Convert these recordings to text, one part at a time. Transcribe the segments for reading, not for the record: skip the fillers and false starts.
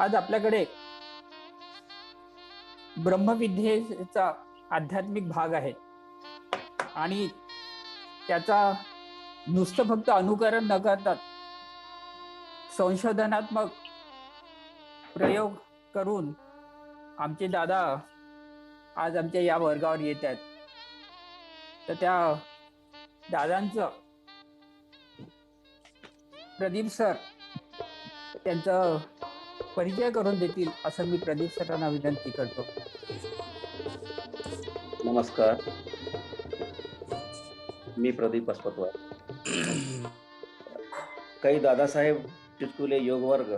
आज आपल्याकडे ब्रह्मविद्येचा आध्यात्मिक भाग आहे आणि त्याचा नुसतं फक्त अनुकरण न करता संशोधनात्मक प्रयोग करून आमचे दादा आज आमच्या या वर्गावर येत आहेत. तर त्या दादांचं प्रदीप सर त्यांचा परिचय करून देतील असं मी प्रदीप सरांना विनंती करतो. नमस्कार, मी प्रदीप पासपतवार. काही दादासाहेब चिटकुले योग वर्ग,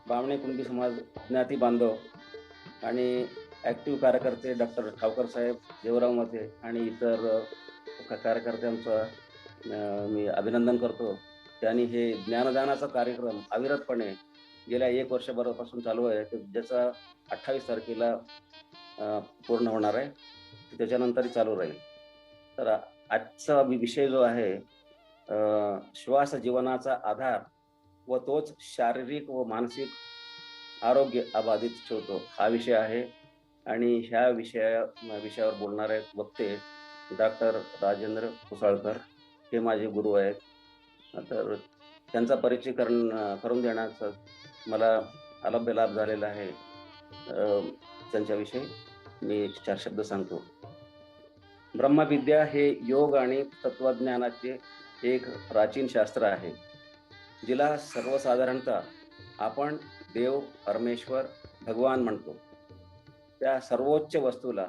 बामणे कुणबी समाज ज्ञाती बांधव आणि ॲक्टिव्ह कार्यकर्ते डॉक्टर ठावकर साहेब, देवराव मते आणि इतर कार्यकर्त्यांचं मी अभिनंदन करतो. त्यांनी हे ज्ञानदानाचा कार्यक्रम अविरतपणे गेल्या 1 वर्षभरापासून चालू आहे, ज्याचा 28 तारखेला पूर्ण होणार आहे, त्याच्यानंतरही चालू राहील. तर आजचा विषय जो आहे श्वास जीवनाचा आधार व तोच शारीरिक व मानसिक आरोग्य अबाधित ठेवतो, हा विषय आहे. आणि ह्या विषयावर बोलणारे वक्ते डॉक्टर राजेंद्र पुसाळकर, हे माझे गुरु आहेत. तर त्यांचा परिचय करून देण्याचा मला अलभ्य लाभ झालेला आहे. त्यांच्याविषयी मी 4 शब्द सांगतो. ब्रह्मविद्या हे योग आणि तत्वज्ञानाचे एक प्राचीन शास्त्र आहे, जिला सर्वसाधारणतः आपण देव, परमेश्वर, भगवान म्हणतो. त्या सर्वोच्च वस्तूला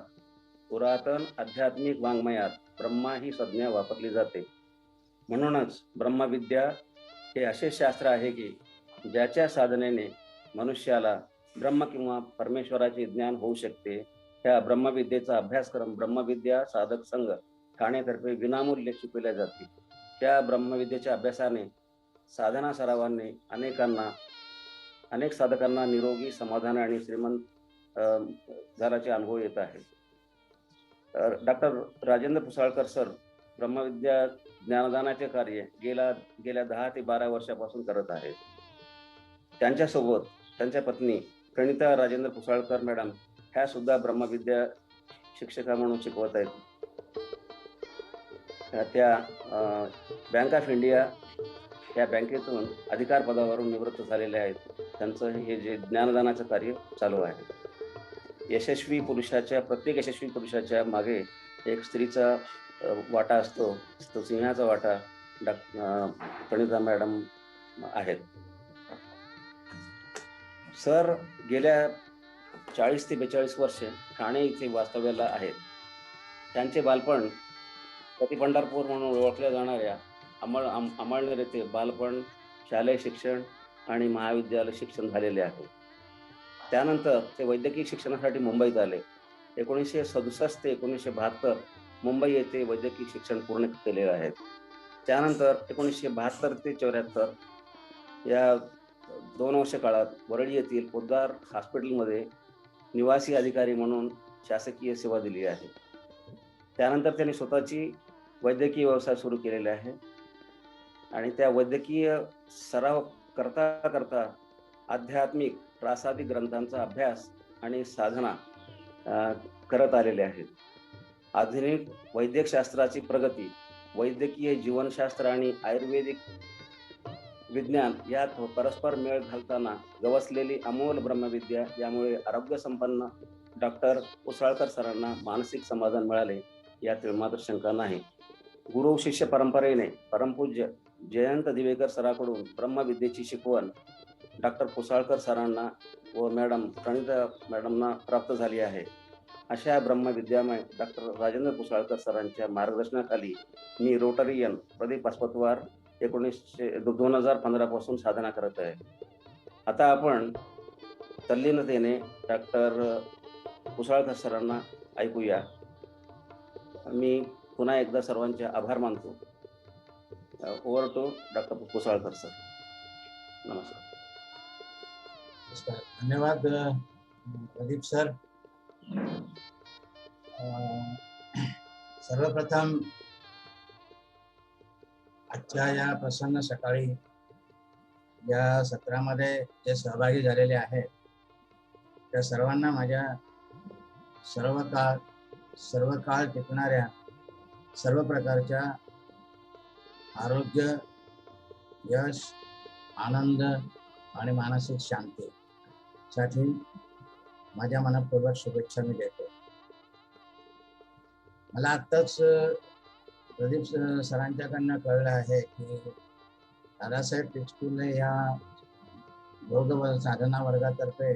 पुरातन आध्यात्मिक वाङ्मयात ब्रह्मा ही संज्ञा वापरली जाते. म्हणूनच ब्रह्मविद्या हे असे शास्त्र आहे की ज्याच्या साधनेने मनुष्याला ब्रह्म किंवा परमेश्वराचे ज्ञान होऊ शकते. ह्या ब्रह्मविद्येचा अभ्यासक्रम ब्रह्मविद्या साधक संघ ठाणेतर्फे विनामूल्य शिकवल्या जाते. त्या ब्रह्मविद्येच्या अभ्यासाने, साधना सरावाने अनेक साधकांना निरोगी, समाधान आणि श्रीमंत झाल्याचे अनुभव येत आहे. डॉक्टर राजेंद्र पुसाळकर सर ब्रह्मविद्या ज्ञानदानाचे कार्य गेल्या 10 ते 12 वर्षापासून करत आहेत. त्यांच्यासोबत त्यांच्या पत्नी प्रणिता राजेंद्र पुसाळकर मॅडम ह्या सुद्धा ब्रह्मविद्या शिक्षिका म्हणून शिकवत आहेत. त्या बँक ऑफ इंडिया या बँकेतून अधिकार पदावरून निवृत्त झालेले आहेत. त्यांचं हे जे ज्ञानदानाचं कार्य चालू आहे. प्रत्येक यशस्वी पुरुषाच्या मागे एक स्त्रीचा वाटा असतो, तो सिंहाचा वाटा प्रणिता मॅडम आहेत. सर गेल्या 40 ते 42 वर्षे ठाणे इथे वास्तव्याला आहेत. त्यांचे बालपण पती पंढरपूर म्हणून ओळखल्या जाणाऱ्या अमळनेर येथे बालपण, शालेय शिक्षण आणि महाविद्यालय शिक्षण झालेले आहे. त्यानंतर ते वैद्यकीय शिक्षणासाठी मुंबईत आले. 1967 ते 1972 मुंबई येथे वैद्यकीय शिक्षण पूर्ण केलेले आहे. त्यानंतर 1972 ते 74 या 2 वर्ष काळात वरळी येथील पोद्दार हॉस्पिटलमध्ये निवासी अधिकारी म्हणून शासकीय सेवा दिली आहे. त्यानंतर त्यांनी स्वतःची वैद्यकीय व्यवसाय सुरू केलेला आहे आणि त्या वैद्यकीय सराव करता करता आध्यात्मिक प्रासादिक ग्रंथांचा अभ्यास आणि साधना करत आलेले आहेत. आधुनिक वैद्यकशास्त्राची प्रगती, वैद्यकीय जीवनशास्त्र आणि आयुर्वेदिक विज्ञान यात परस्पर मेळ घालताना गवसलेली अमोल ब्रह्मविद्या, यामुळे आरोग्यसंपन्न डॉक्टर पुसाळकर सरांना मानसिक समाधान मिळाले, यात मात्र शंका नाही. गुरु शिष्य परंपरेने परमपूज्य जयंत दिवेकर सराकडून ब्रह्मविद्येची शिकवण डॉक्टर पुसाळकर सरांना व मॅडम प्रणिता मॅडमना प्राप्त झाली आहे. अशा ब्रह्मविद्यामय डॉक्टर राजेंद्र पुसाळकर सरांच्या मार्गदर्शनाखाली मी रोटरियन प्रदीप पासपतवार 2015 पासून साधना करत आहे. आता आपण तल्लीनतेने डॉक्टर पुसाळकर सरांना ऐकूया. मी पुन्हा एकदा सर्वांचे आभार मानतो. Over to doctor Pusalkar sir. नमस्कार. धन्यवाद प्रदीप सर. सर्वप्रथम आजच्या या प्रसन्न सकाळी या सत्रामध्ये जे सहभागी झालेले आहेत त्या सर्वांना माझ्या सर्व काळ टिकणाऱ्या सर्व प्रकारच्या आरोग्य, यश, आनंद आणि मानसिक शांतीसाठी माझ्या मनपूर्वक शुभेच्छा मी देतो. मला आत्ताच प्रदीप सरांच्याकडनं कळलं आहे की दादासाहेब टिचकुले या योग साधना वर्गातर्फे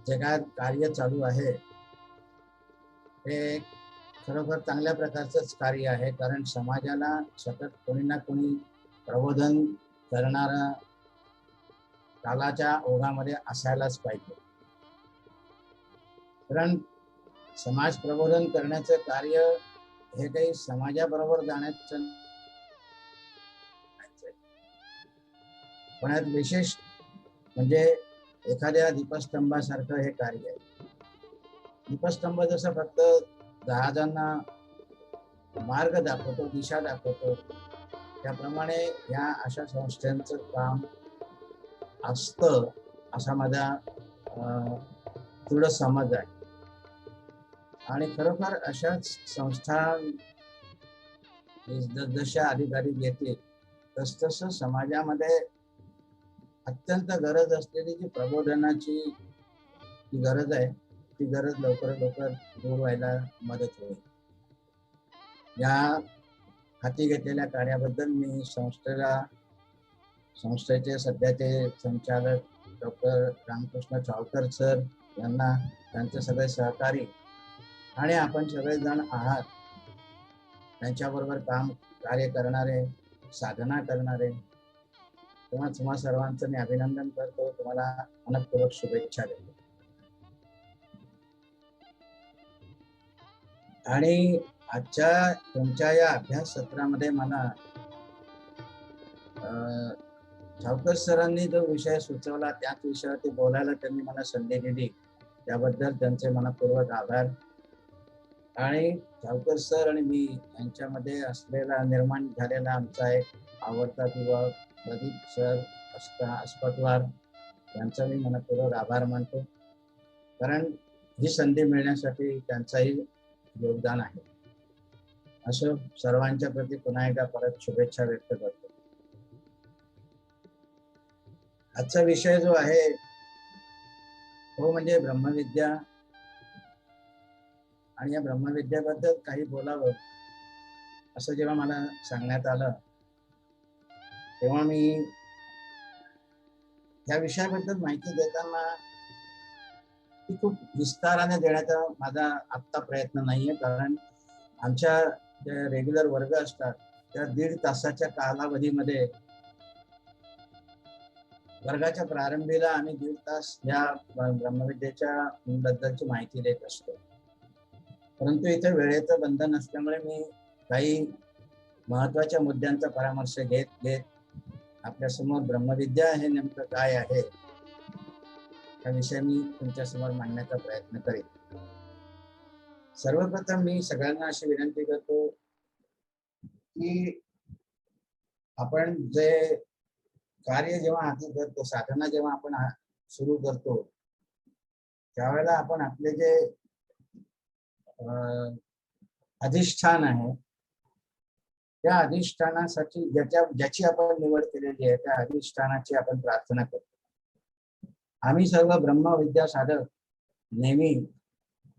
जे काय कार्य चालू आहे हे खरोखर चांगल्या प्रकारचंच कार्य आहे. कारण समाजाला सतत कोणी ना कोणी प्रबोधन करणारा कालाच्या ओघामध्ये असायलाच पाहिजे. कारण समाज प्रबोधन करण्याचं कार्य हे काही समाजाबरोबर जाण्याचं पण यात विशेष म्हणजे एखाद्या दीपस्तंभासारखं हे कार्य आहे. दीपस्तंभ जसं फक्त जहाजांना मार्ग दाखवतो, दिशा दाखवतो, त्याप्रमाणे या अशा संस्थांचं काम असतं असा माझा दृढ समज आहे. आणि खरोखर अशाच संस्था जशा अधिकारी येतील तस समाजामध्ये अत्यंत गरज असलेली जी प्रबोधनाची जी गरज आहे ती गरज लवकरात लवकर दूर व्हायला मदत होईल. या हाती घेतलेल्या कार्याबद्दल मी संस्थेचे सध्याचे संचालक डॉक्टर रामकृष्ण चावकर सर यांना, त्यांचे सगळे सहकारी आणि आपण सगळेजण आहात त्यांच्याबरोबर कार्य करणारे, साधना करणारे, तुम्हा सर्वांचं मी अभिनंदन करतो. तुम्हाला मनपूर्वक शुभेच्छा देतो. आणि आजच्या तुमच्या या अभ्यास सत्रामध्ये मला चावकर सरांनी जो विषय सुचवला त्याच विषयावरती बोलायला त्यांनी मला संधी दिली, त्याबद्दल त्यांचे मनपूर्वक आभार. आणि चावकर सर आणि मी यांच्यामध्ये असलेला निर्माण झालेला आमचा एक आवडता किंवा प्रदीप सर अस्पतवार यांचा मी मनपूर्वक आभार मानतो. कारण ही संधी मिळण्यासाठी त्यांचाही योगदान आहे. असं सर्वांच्या प्रती पुन्हा एकदा परत शुभेच्छा व्यक्त करतो. आजचा विषय जो आहे तो म्हणजे ब्रह्मविद्या. आणि या ब्रह्मविद्याबद्दल काही बोलावं असं जेव्हा मला सांगण्यात आलं तेव्हा मी या विषयाबद्दल माहिती देताना ती खूप विस्ताराने देण्याचा माझा आत्ता प्रयत्न नाहीये. कारण आमच्या जे रेग्युलर वर्ग असतात त्या 1.5 तासाच्या कालावधीमध्ये वर्गाच्या प्रारंभीला आम्ही 1.5 तास या ब्रह्मविद्येच्या बद्दलची माहिती देत असतो. परंतु इथे वेळेचं बंधन असल्यामुळे मी काही महत्वाच्या मुद्द्यांचा परामर्श घेत आपल्या समोर ब्रह्मविद्या हे नेमकं काय आहे याविषयी मी तुमच्या समोर मांडण्याचा प्रयत्न करेन. सर्वप्रथम मी सगळ्यांना अशी विनंती करतो की आपण जे कार्य जेव्हा हाती करतो, साधना जेव्हा आपण सुरू करतो त्यावेळेला आपण आपले जे अधिष्ठान आहे त्या अधिष्ठानासाठी ज्याची आपण निवड केलेली आहे त्या अधिष्ठानाची आपण प्रार्थना करतो. आम्ही सर्व ब्रह्मविद्या साधक नेहमी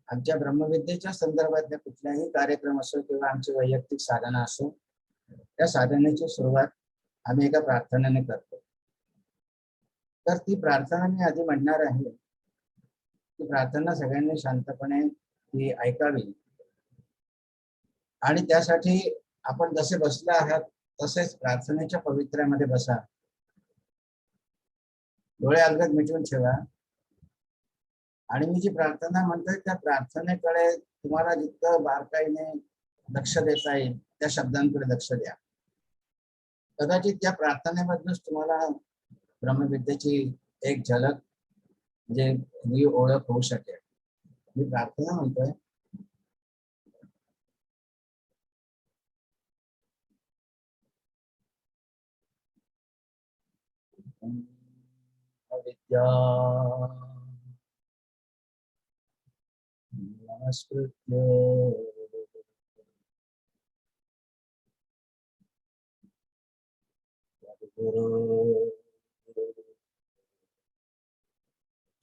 आमच्या ब्रह्मविद्येच्या संदर्भातल्या कुठल्याही कार्यक्रम असो किंवा आमची वैयक्तिक साधना असो त्या साधनेची सुरुवात आम्ही एका प्रार्थनेने करतो. तर ती प्रार्थना मी आधी म्हणणार आहे. ती प्रार्थना सगळ्यांनी शांतपणे ती ऐकावी आणि त्यासाठी आपण जसे बसले आहात तसेच प्रार्थनेच्या पवित्र्यामध्ये बसा. डोळे अलगद मिटून ठेवा आणि मी जी प्रार्थना म्हणतोय त्या प्रार्थनेकडे तुम्हाला जितकं बारकाईने लक्ष देता येईल त्या शब्दांकडे लक्ष द्या. कदाचित त्या प्रार्थनेमधूनच तुम्हाला ब्रह्मविद्येची एक झलक म्हणजे ही ओळख होऊ शकेल. मी प्रार्थना म्हणतोय. विद्या नमस्कृत्य गुरु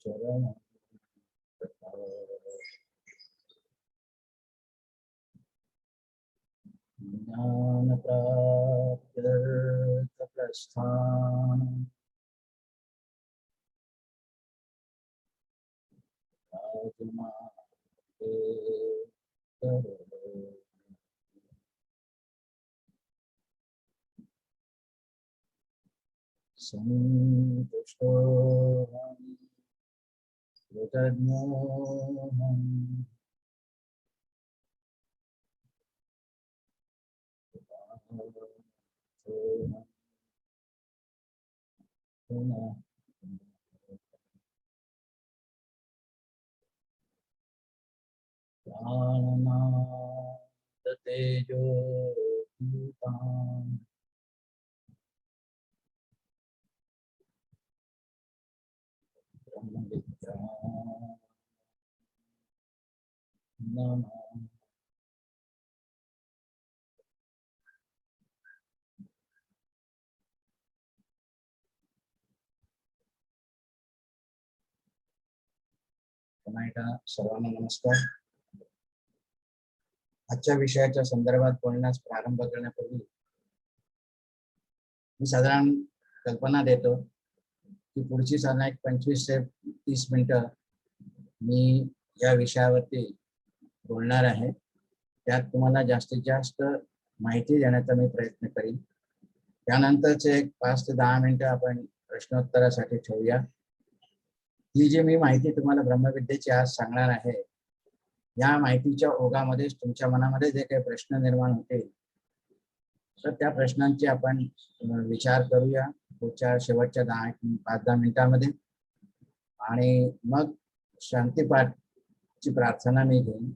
चरण ज्ञान प्राप्त प्रस्थान संतुष्टोऽहं कृतज्ञोऽहं पुनः प्राणनाद तेजो भूतान् ब्रह्म विद्या नमः पुन्हा एकदा सर्वांना नमस्कार. आजच्या विषयाच्या संदर्भात बोलण्यास प्रारंभ करण्यापूर्वी मी साधारण कल्पना देतो की पुढची साधारण 25 ते 30 मिनिटं मी या विषयावरती बोलणार आहे. त्यात तुम्हाला जास्तीत जास्त माहिती देण्याचा मी प्रयत्न करीन. त्यानंतरचे 5 ते 10 मिनिटं आपण प्रश्नोत्तरासाठी ठेवूया. ही जी मी माहिती तुम्हाला ब्रह्मविद्येची आज सांगणार आहे, या माहितीच्या ओघामध्ये तुमच्या मनामध्ये जे काही प्रश्न निर्माण होतील तर त्या प्रश्नांची आपण विचार करूया पुढच्या शेवटच्या 5-10 मिनिटांमध्ये. आणि मग शांतीपाठची प्रार्थना मी घेईन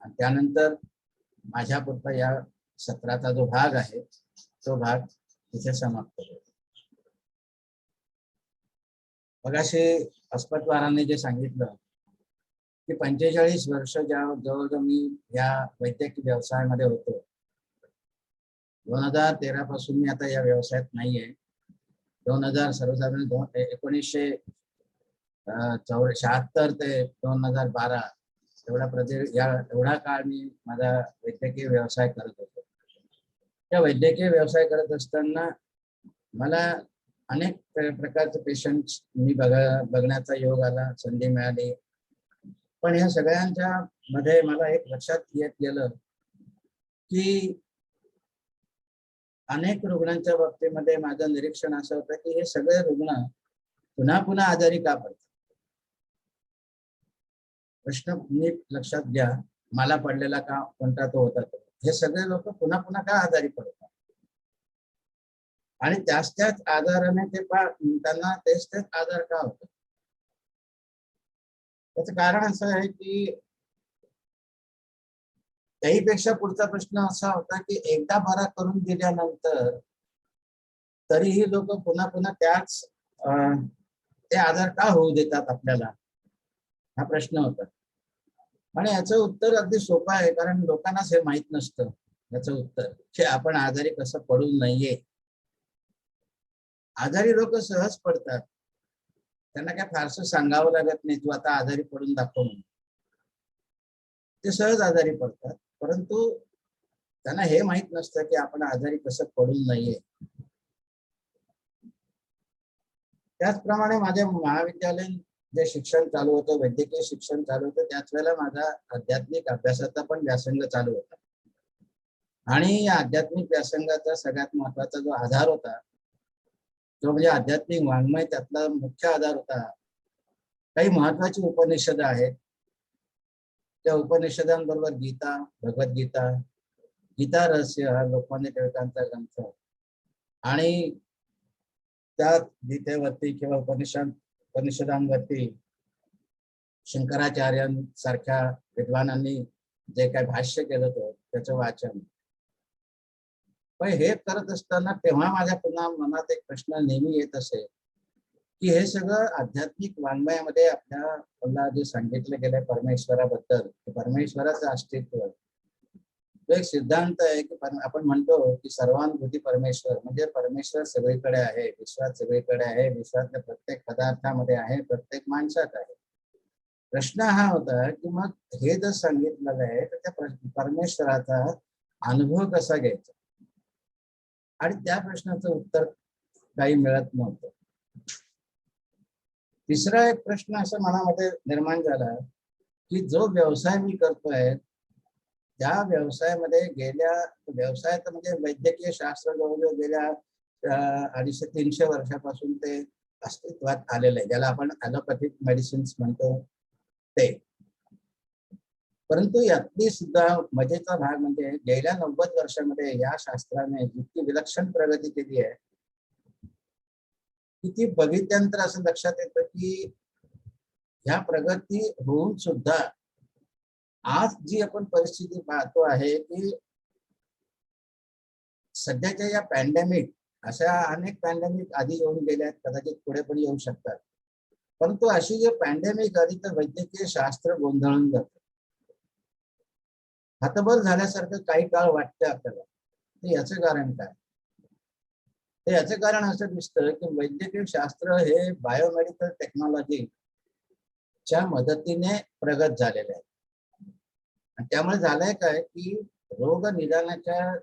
आणि त्यानंतर माझ्या पुरता या सत्राचा जो भाग आहे तो भाग तिथे समाप्त होईल. मगाशी अस्पतवारांनी जे सांगितलं की 45 वर्ष जवळजवळ मी या वैद्यकीय व्यवसायामध्ये होतो. 2013 पासून मी आता या व्यवसायात नाहीये. 2000 सर्वसाधारण 1976 ते 2012 एवढा काळ मी माझा वैद्यकीय व्यवसाय करत होतो. त्या वैद्यकीय व्यवसाय करत असताना मला अनेक प्रकारचे पेशंट्स मी बघण्याचा योग आला, संधी मिळाली. पण या सगळ्यांच्या मध्ये मला एक लक्षात येत गेलं की अनेक रुग्णांच्या बाबतीमध्ये माझं निरीक्षण असं होतं की हे सगळे रुग्ण पुन्हा पुन्हा आजारी का पडतात. प्रश्न नीट लक्षात घ्या, मला पडलेला का कोणता तो होता तो. हे सगळे लोक पुन्हा पुन्हा का आजारी पडतात आणि त्याच आजाराने त्यांना तेच आजार का होतात. त्याचं कारण असं आहे की त्याहीपेक्षा पुढचा प्रश्न असा होता की एकदा बरा करून दिल्यानंतर तरीही लोक पुन्हा पुन्हा ते आजार का होऊ देतात आपल्याला, हा प्रश्न होता. आणि याचं उत्तर अगदी सोपं आहे, कारण लोकांनाच हे माहित नसतं याचं उत्तर की आपण आजारी कसं पडू नये. आजारी लोक सहज पडतात, त्यांना काय फारसं सांगावं लागत नाही तू आता आजारी पडून दाखव म्हणून. ते सहज आजारी पडतात, परंतु त्यांना हे माहित नसतं की आपण आजारी कसं पडू नये. त्याचप्रमाणे माझे महाविद्यालयीन जे शिक्षण चालू होतं, वैद्यकीय शिक्षण चालू होतं, त्याच वेळेला माझा आध्यात्मिक अभ्यासाचा पण व्यासंग चालू होता. आणि या आध्यात्मिक व्यासंगाचा सगळ्यात महत्वाचा जो आधार होता तो म्हणजे आध्यात्मिक वाङ्मय. त्यातला मुख्य आधार होता काही महत्वाची उपनिषद आहेत. त्या उपनिषदांबरोबर गीता, भगवद्गीता, गीता रहस्य हा लोकमान्य टिळकांचा ग्रंथ. आणि त्या गीतेवरती किंवा उपनिषदांवरती शंकराचार्यांसारख्या विद्वानांनी जे काही भाष्य केलं होतं त्याचं वाचन. पण हे करत असताना तेव्हा माझ्या पुन्हा मनात एक प्रश्न नेहमी येत असे की हे सगळं आध्यात्मिक वाङ्मयामध्ये आपल्याला जे सांगितलं गेलंय परमेश्वराबद्दल, परमेश्वराचं अस्तित्व, तो एक सिद्धांत आहे की आपण म्हणतो की सर्वानुभूती परमेश्वर, म्हणजे परमेश्वर सगळीकडे आहे, विश्वात सगळीकडे आहे, विश्वातल्या प्रत्येक पदार्थामध्ये आहे, प्रत्येक माणसात आहे. प्रश्न हा होता की मग हे जर सांगितलं आहे तर त्या परमेश्वराचा अनुभव कसा घ्यायचा, आणि त्या प्रश्नाचं उत्तर काही मिळत नव्हतं. तिसरा एक प्रश्न असा मनामध्ये निर्माण झाला की जो व्यवसाय मी करतोय त्या व्यवसायामध्ये व्यवसायात म्हणजे वैद्यकीय शास्त्र जवळजवळ गेल्या 250-300 वर्षापासून ते अस्तित्वात आलेलं आहे, ज्याला आपण ॲलोपॅथिक मेडिसिन्स म्हणतो ते. परंतु यातली सुद्धा मजेचा भाग म्हणजे गेल्या 90 वर्षामध्ये या शास्त्राने जितकी विलक्षण प्रगती केली आहे की ती बघितल्यानंतर असं लक्षात येतं की ह्या प्रगती होऊन सुद्धा आज जी आपण परिस्थिती पाहतो आहे की सध्याच्या या पॅन्डेमिक, अशा अनेक पॅन्डेमिक आधी येऊन गेल्या आहेत, कदाचित पुढे पण येऊ शकतात, परंतु अशी जे पॅन्डेमिक आली तर वैद्यकीय शास्त्र गोंधळून जातं, हतबल झाल्यासारखं काही काळ वाटतं आपल्याला. तर याचं कारण काय? तर याचं कारण असं दिसतं की वैद्यकीय शास्त्र हे बायोमेडिकल टेक्नॉलॉजीच्या मदतीने प्रगत झालेलं आहे. आणि त्यामुळे झालंय काय की रोग निदानाच्या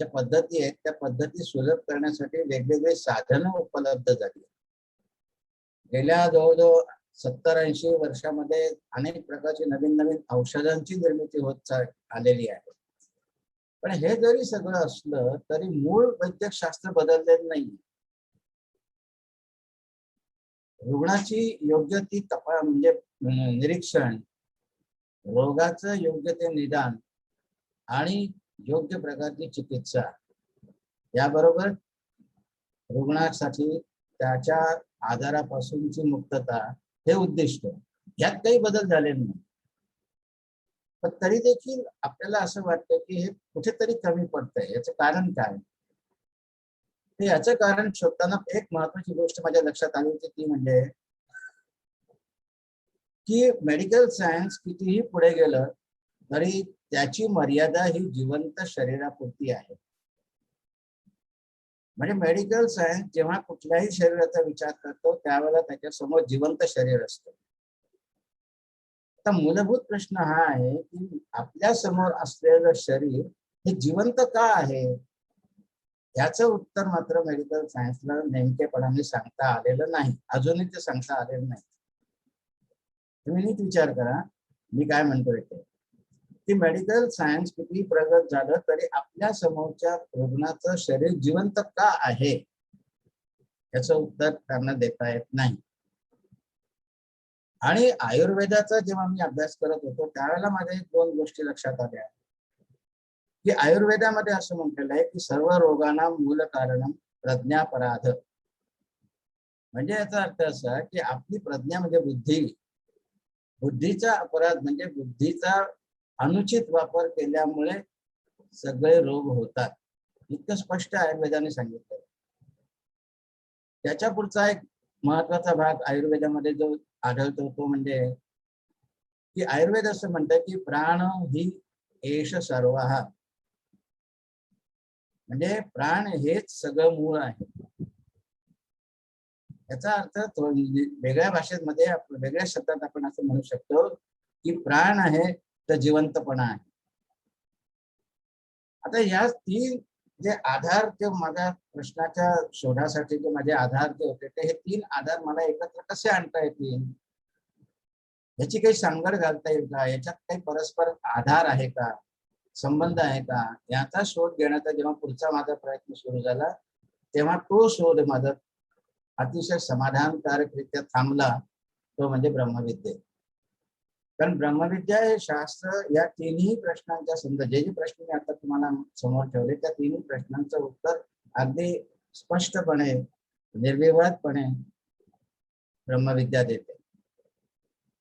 ज्या पद्धती आहेत त्या पद्धती सुलभ करण्यासाठी वेगवेगळे साधनं उपलब्ध झाली. गेल्या जवळजवळ 70-80 वर्षामध्ये अनेक प्रकारची नवीन नवीन औषधांची निर्मिती होत आलेली आहे. पण हे जरी सगळं असलं तरी मूळ वैद्यकशास्त्र बदललेलं नाही. रुग्णाची योग्य ती म्हणजे निरीक्षण, रोगाचं योग्य ते निदान आणि योग्य प्रकारची चिकित्सा, याबरोबर रुग्णासाठी त्याच्या आजारापासूनची मुक्तता हे उद्दिष्ट, यात काही बदल झाले नाही. पण तरी देखील आपल्याला असं वाटतं की हे कुठेतरी कमी पडतंय. याचं कारण काय? तर याचं कारण शोधताना एक महत्वाची गोष्ट माझ्या लक्षात आली होती, ती म्हणजे की मेडिकल सायन्स कितीही पुढे गेलं तरी त्याची मर्यादा ही जिवंत शरीरापुरती आहे. म्हणजे मेडिकल सायन्स जेव्हा कुठल्याही शरीराचा विचार करतो त्यावेळेला त्याच्यासमोर जिवंत शरीर असतं. आता मूलभूत प्रश्न हा आहे की आपल्या समोर असलेलं शरीर हे जिवंत का आहे, याचं उत्तर मात्र मेडिकल सायन्सला नेमकेपणाने सांगता आलेलं नाही. अजूनही ते सांगता आलेलं नाही. तुम्ही नीट विचार करा मी काय म्हणतोय ते, की मेडिकल सायन्स किती प्रगत झालं तरी आपल्या समोरच्या रुग्णाचं शरीर जिवंत का आहे याचं उत्तर त्यांना देता येत नाही. आणि आयुर्वेदाचा जेव्हा मी अभ्यास करत होतो त्यावेळेला माझ्या 2 गोष्टी लक्षात आल्या की आयुर्वेदामध्ये असं म्हटलेलं आहे की सर्व रोगांना मूल कारणम प्रज्ञापराध. म्हणजे याचा अर्थ असा की आपली प्रज्ञा म्हणजे बुद्धीचा अपराध म्हणजे बुद्धीचा अनुचित वापर केल्यामुळे सगळे रोग होतात, इतकं स्पष्ट आयुर्वेदाने सांगितलं. त्याच्या पुढचा एक महत्वाचा भाग आयुर्वेदामध्ये जो आढळतो तो म्हणजे की आयुर्वेद असं म्हणतं की प्राण ही एष सर्वहा, म्हणजे प्राण हेच सगळं मूळ आहे. याचा अर्थ वेगळ्या भाषेमध्ये वेगळ्या शब्दात आपण असं म्हणू शकतो की प्राण आहे तर जिवंतपणा आहे. आता या 3 जे आधार जे माझ्या प्रश्नाच्या शोधासाठी जे माझे आधार जे होते ते हे 3 आधार मला एकत्र कसे आणता येतील, याची काही सांगड घालता येईल का, याच्यात काही परस्पर आधार आहे का, संबंध आहे का, याचा शोध घेण्याचा जेव्हा पुढचा माझा प्रयत्न सुरू झाला तेव्हा तो शोध माझा अतिशय समाधानकारकरित्या थांबला, तो म्हणजे ब्रह्मविद्या. कारण ब्रह्मविद्या हे शास्त्र या 3ही प्रश्नांच्या जे प्रश्न मी आता तुम्हाला समोर ठेवले त्या 3ही प्रश्नांचं उत्तर अगदी स्पष्टपणे निर्विवादपणे ब्रह्मविद्या देते.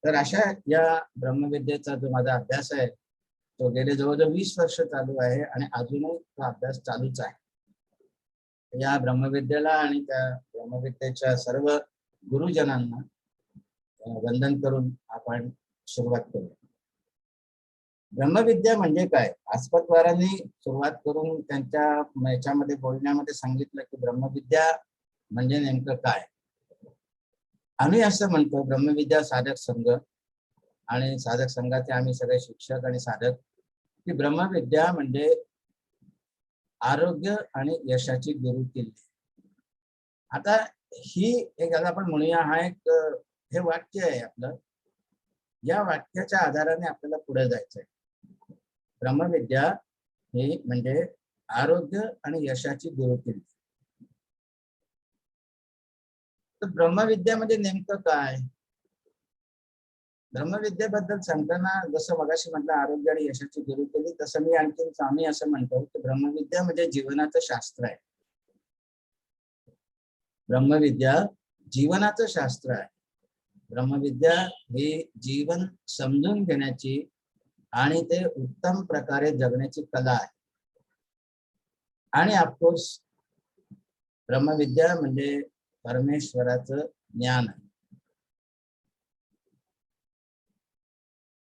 तर अशा या ब्रह्मविद्येचा जो माझा अभ्यास आहे तो गेले जवळजवळ 20 वर्ष चालू आहे आणि अजूनही तो अभ्यास चालूच आहे. या ब्रह्मविद्येला आणि त्या ब्रह्मविद्येच्या सर्व गुरुजनांना वंदन करून आपण सुरुवात करू. ब्रह्मविद्या म्हणजे काय? आस्पदवारांनी सुरुवात करून त्यांच्या याच्यामध्ये बोलण्यामध्ये सांगितलं की ब्रह्मविद्या म्हणजे नेमकं काय. आम्ही असं म्हणतो ब्रह्मविद्या साधक संघ आणि साधक संघाचे आम्ही सगळे शिक्षक आणि साधक की ब्रह्मविद्या म्हणजे आरोग्य आणि यशाची गुरुकिल्ली. आता ही एक आपण म्हणूया हा एक हे वाक्य आहे आपलं. या वाक्याच्या आधाराने आपल्याला पुढे जायचंय. ब्रह्मविद्या ही म्हणजे आरोग्य आणि यशाची गुरुकिल्ली. तर ब्रह्मविद्या म्हणजे नेमकं काय? ब्रह्मविद्येबद्दल सांगताना जसं मगाशी म्हटलं आरोग्य आणि यशाची गुरुकिल्ली, तसं मी आम्ही असं म्हणतो की ब्रह्मविद्या म्हणजे जीवनाचं शास्त्र आहे. ब्रह्मविद्या जीवनाचं शास्त्र आहे. ब्रह्मविद्या ही जीवन समजून घेण्याची आणि ते उत्तम प्रकारे जगण्याची कला आहे. आणि ऑफकोर्स ब्रह्मविद्या म्हणजे परमेश्वराचं ज्ञान आहे.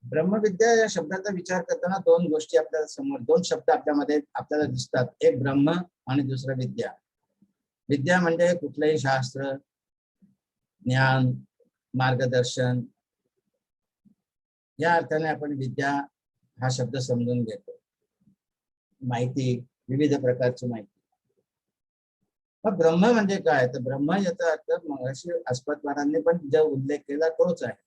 ब्रह्मविद्या या शब्दाचा विचार करताना दोन गोष्टी आपल्याला समोर, दोन शब्द आपल्यामध्ये आपल्याला दिसतात. एक ब्रह्म आणि दुसरं विद्या. विद्या म्हणजे कुठलंही शास्त्र, ज्ञान, मार्गदर्शन, या अर्थाने आपण विद्या हा शब्द समजून घेतो. माहिती, विविध प्रकारची माहिती. मग ब्रह्म म्हणजे काय? तर ब्रह्म याचा अर्थ मगाशी आस्पदवारांनी पण जो उल्लेख केला तोच आहे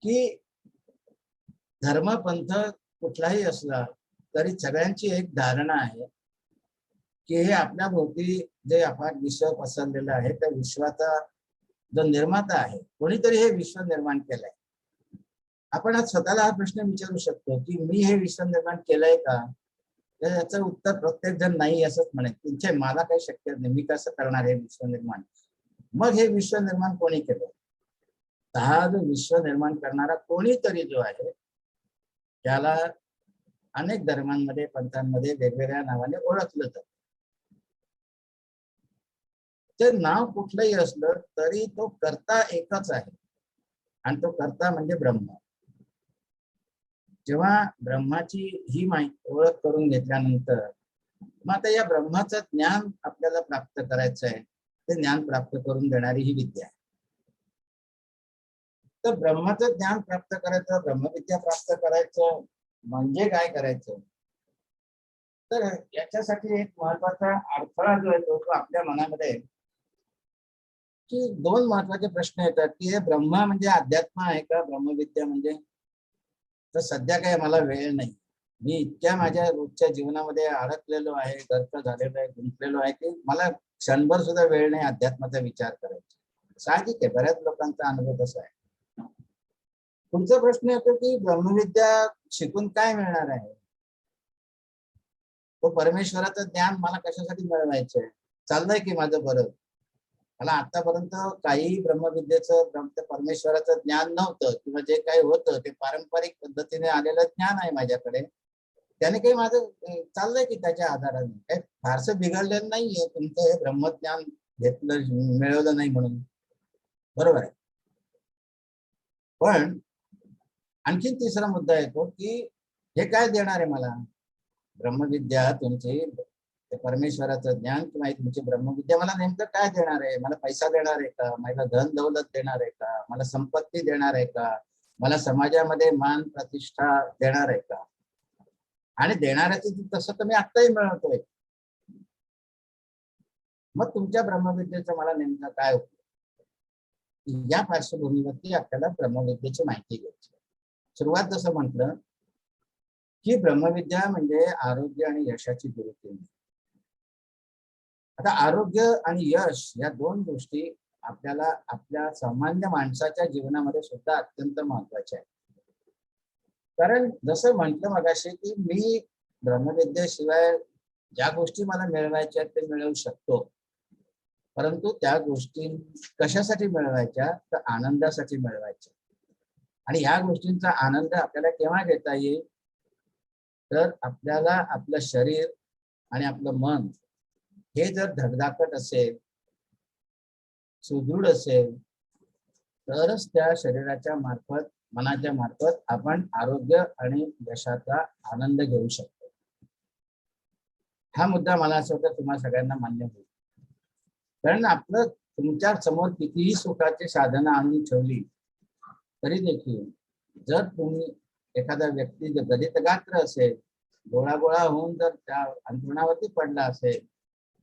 की धर्मपंथ कुठलाही असला तरी सगळ्यांची एक धारणा आहे की हे आपल्या भोवती जे अफाट विश्व पसरलेलं आहे त्या विश्वाचा जो निर्माता आहे, कोणीतरी हे विश्व निर्माण केलंय. आपण आज स्वतःला हा प्रश्न विचारू शकतो की मी हे विश्व निर्माण केलंय का? तर याचं उत्तर प्रत्येक जण नाही असंच म्हणेल. तुमचे मला काही शक्य नाही, मी कसं करणार हे विश्व निर्माण. मग हे विश्व निर्माण कोणी केलं? हा जो विश्व निर्माण करणारा कोणीतरी जो आहे त्याला अनेक धर्मांमध्ये पंथांमध्ये वेगवेगळ्या नावाने ओळखलं जातं. ते नाव कुठलंही असलं तरी तो कर्ता एकच आहे आणि तो कर्ता म्हणजे ब्रह्म. जेव्हा ब्रह्माची ही माहिती ओळख करून घेतल्यानंतर मग आता या ब्रह्माचं ज्ञान आपल्याला प्राप्त करायचं आहे. ते ज्ञान प्राप्त करून देणारी ही विद्या आहे. तर ब्रह्माचं ज्ञान प्राप्त करायचं, ब्रह्मविद्या प्राप्त करायचं म्हणजे काय करायचं? तर याच्यासाठी एक महत्वाचा अडथळा जो येतो तो आपल्या मनामध्ये की दोन महत्वाचे प्रश्न येतात की हे ब्रह्म म्हणजे अध्यात्म आहे का? ब्रह्मविद्या म्हणजे? तर सध्या काही मला वेळ नाही. मी इतक्या माझ्या रोजच्या जीवनामध्ये अडकलेलो आहे, गर्क झालेलो आहे, गुंतलेलो आहे की मला क्षणभर सुद्धा वेळ नाही अध्यात्माचा विचार करायचा. साहजिक आहे, बऱ्याच लोकांचा अनुभव तसा आहे. पुढचा प्रश्न येतो की ब्रह्मविद्या शिकून काय मिळणार आहे? तो परमेश्वराचं ज्ञान मला कशासाठी मिळवायचंय? चाललंय की माझं बरं. मला आतापर्यंत काही ब्रह्मविद्येचं परमेश्वराचं ज्ञान नव्हतं किंवा जे काही होतं ते पारंपरिक पद्धतीने आलेलं ज्ञान आहे माझ्याकडे. त्याने काही माझं चाललंय की त्याच्या आधाराने काही फारसं बिघडलेलं नाहीये तुमचं हे ब्रह्मज्ञान घेतलं मिळवलं नाही म्हणून. बरोबर आहे. पण आणखीन तिसरा मुद्दा येतो की हे काय देणार आहे मला? ब्रह्मविद्या तुमची परमेश्वराचं ज्ञान किंवा तुमची ब्रह्मविद्या मला नेमकं काय देणार आहे? मला पैसा देणार आहे का? मला धन दौलत देणार आहे का? मला संपत्ती देणार आहे का? मला समाजामध्ये मान प्रतिष्ठा देणार आहे का? आणि देणाऱ्याची तसं तर मी आत्ताही मिळवतोय. मग तुमच्या ब्रह्मविद्येचं मला नेमकं काय उपयोग? या पार्श्वभूमीवरती आपल्याला ब्रह्मविद्येची माहिती घ्यायची. सुरुवात जसं म्हटलं की ब्रह्मविद्या म्हणजे आरोग्य आणि यशाची गुरुकिल्ली. आता आरोग्य आणि यश या दोन गोष्टी आपल्याला आपल्या सामान्य माणसाच्या जीवनामध्ये सुद्धा अत्यंत महत्वाच्या आहेत. कारण जसं म्हटलं मगाशी की मी ब्रह्मविद्येशिवाय ज्या गोष्टी मला मिळवायच्या आहेत ते मिळवू शकतो, परंतु त्या गोष्टी कशासाठी मिळवायच्या? तर आनंदासाठी मिळवायच्या. आणि या गोष्टींचा आनंद आपल्याला केव्हा घेता येईल? तर आपल्याला आपलं शरीर आणि आपलं मन हे जर धगधाकट असेल, सुदृढ असेल तरच त्या शरीराच्या मार्फत, मनाच्या मार्फत आपण आरोग्य आणि यशाचा आनंद घेऊ शकतो. हा मुद्दा मला असं वाटतं तुम्हाला सगळ्यांना मान्य होईल. कारण आपलं तुमच्या समोर कितीही सुखाची साधनं आणून ठेवली तरी देखील जर तुम्ही एखादा व्यक्ती जर गलितगात्र असेल, गोळागोळा होऊन जर त्या अंथरुणावरती पडला असेल,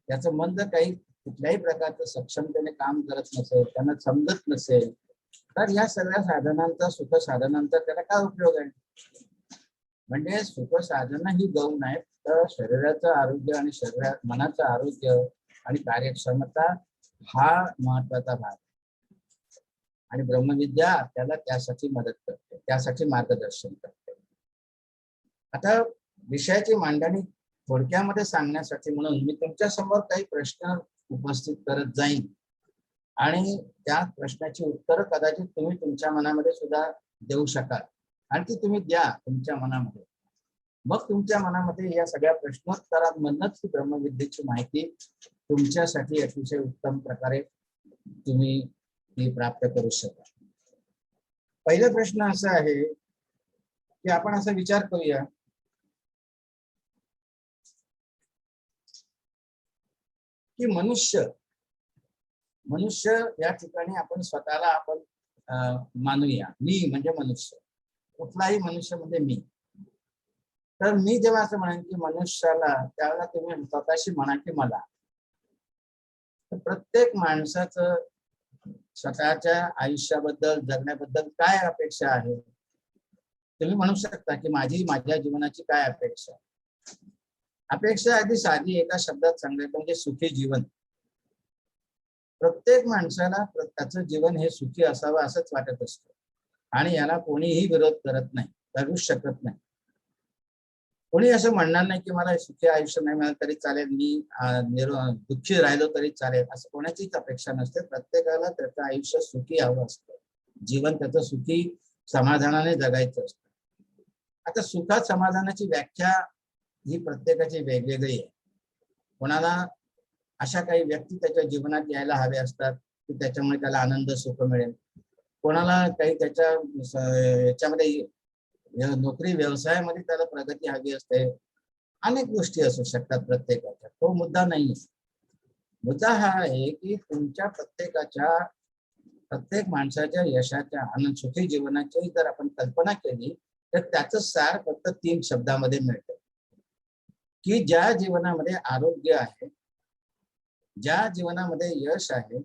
त्याचं मन जर काही कुठल्याही प्रकारचं सक्षमतेने काम करत नसेल, त्यांना समजत नसेल, तर या सगळ्या साधनांचा, सुख साधनांचा त्याला काय उपयोग आहे? म्हणजे सुख साधनं ही गौण आहेत, तर शरीराचं आरोग्य आणि मनाचं आरोग्य आणि कार्यक्षमता हा महत्वाचा भाग. आणि ब्रह्मविद्या आपल्याला त्यासाठी मदत करते, त्यासाठी मार्गदर्शन करते. आता विषयाची मांडणी थोडक्यामध्ये सांगण्यासाठी म्हणून मी तुमच्या समोर काही प्रश्न उपस्थित करत जाईन आणि त्या प्रश्नाची उत्तरं कदाचित तुम्ही तुमच्या मनामध्ये सुद्धा देऊ शकाल आणि ती तुम्ही द्या तुमच्या मनामध्ये. मग तुमच्या मनामध्ये या सगळ्या प्रश्नोत्तरांमधूनच ही ब्रह्मविद्येची माहिती तुमच्यासाठी अतिशय उत्तम प्रकारे तुम्ही ती प्राप्त करू शकाल. पहिला प्रश्न असा आहे की आपण असा विचार करूया की मनुष्य या ठिकाणी आपण स्वतःला आपण मानूया. मी म्हणजे मनुष्य, कुठलाही मनुष्य म्हणजे मी. तर मी जेव्हा असं म्हणेन की मनुष्याला, त्यावेळेला तुम्ही स्वतःशी म्हणा की मला. तर प्रत्येक माणसाचं स्वतःच्या आयुष्याबद्दल, जगण्याबद्दल काय अपेक्षा आहे? तुम्ही म्हणू शकता की माझ्या जीवनाची काय अपेक्षा? अपेक्षा अगदी साधी एका शब्दात सांगायचं म्हणजे सुखी जीवन. प्रत्येक माणसाला त्याचं जीवन हे सुखी असावं असंच वाटत असतं आणि याला कोणीही विरोध करत नाही, करूच शकत नाही. कोणी असं म्हणणार नाही की मला सुखी आयुष्य नाही मिळालं तरी चालेल, मी दुःखी राहिलो तरी चालेल, असं कोणाचीच अपेक्षा नसते. प्रत्येकाला त्याचं आयुष्य सुखी हवं असतं, जीवन त्याचं सुखी समाधानाने जगायचं असतं. आता सुखात समाधानाची व्याख्या ही प्रत्येकाची वेगवेगळी आहे. कोणाला अशा काही व्यक्ती त्याच्या जीवनात यायला हवे असतात की त्याच्यामुळे त्याला आनंद सुख मिळेल. कोणाला काही त्याच्या याच्यामध्ये नोकरी व्यवसायामध्ये त्याला प्रगती हवी असते. अनेक गोष्टी असू शकतात प्रत्येकाच्या. तो मुद्दा नाही. मुद्दा हा आहे की तुमच्या प्रत्येक माणसाच्या यशाच्या आनंद सुखी जीवनाची जर आपण कल्पना केली तर त्याचं सार फक्त 3 शब्दामध्ये मिळतं की ज्या जीवनामध्ये आरोग्य आहे, ज्या जीवनामध्ये यश आहे,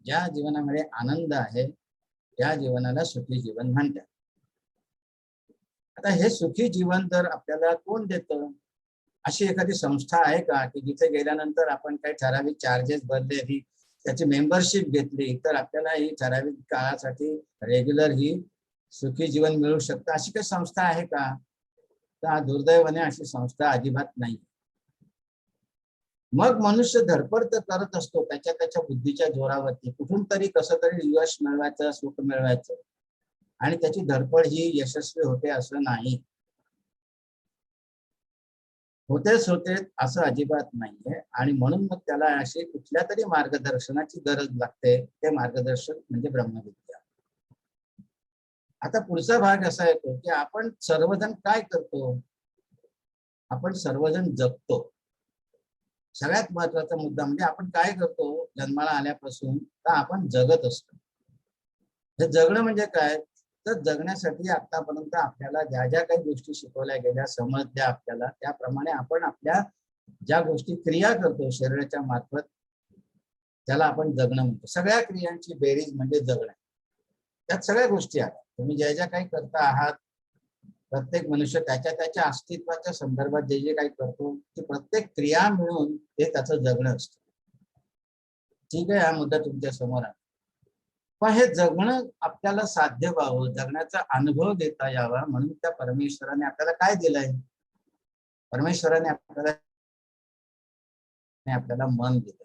ज्या जीवनामध्ये आनंद आहे, त्या जीवनाला सुखी जीवन म्हणतात. आता हे सुखी जीवन जर आपल्याला कोण देतं? अशी एखादी संस्था आहे का की जिथे गेल्यानंतर आपण काही ठराविक चार्जेस भरले, ही त्याची मेंबरशिप घेतली तर आपल्याला ही ठराविक काळासाठी रेग्युलर ही सुखी जीवन मिळू शकतं? अशी काही संस्था आहे का? तर दुर्दैवाने अशी संस्था अजिबात नाही. मग मनुष्य धडपड तर करत असतो त्याच्या बुद्धीच्या जोरावरती, कुठून तरी कसं तरी यश मिळवायचं, सुख मिळवायचं, आणि त्याची धडपड ही यशस्वी होते असं नाही. होतेच होते असं अजिबात नाहीये. आणि म्हणून मग त्याला अशी कुठल्या तरी मार्गदर्शनाची गरज लागते. ते मार्गदर्शन म्हणजे ब्रह्मविद्या. आता पुढचा भाग असा येतो की आपण सर्वजण काय करतो? आपण सर्वजण जगतो. सगळ्यात महत्वाचा मुद्दा म्हणजे आपण काय करतो जन्माला आल्यापासून, तर आपण जगत असतो. हे जगणं म्हणजे काय? तर जगण्यासाठी आतापर्यंत आपल्याला ज्या ज्या काही गोष्टी शिकवल्या गेल्या, समजल्या आपल्याला, त्याप्रमाणे आपण आपल्या ज्या गोष्टी क्रिया करतो शरीराच्या मार्फत, त्याला आपण जगणं म्हणतो. सगळ्या क्रियांची बेरीज म्हणजे जगणं. त्यात सगळ्या गोष्टी आहेत. तुम्ही ज्या ज्या काही करता आहात, प्रत्येक मनुष्य त्याच्या अस्तित्वाच्या संदर्भात जे जे काही करतो, ती प्रत्येक क्रिया मिळून हे त्याचं जगणं असतं. ठीक आहे, हा मुद्दा तुमच्या समोर आहे. पण हे जगणं आपल्याला साध्य व्हावं, जगण्याचा अनुभव देता यावा, म्हणून त्या परमेश्वराने आपल्याला काय दिलंय? परमेश्वराने आपल्याला मन दिलंय.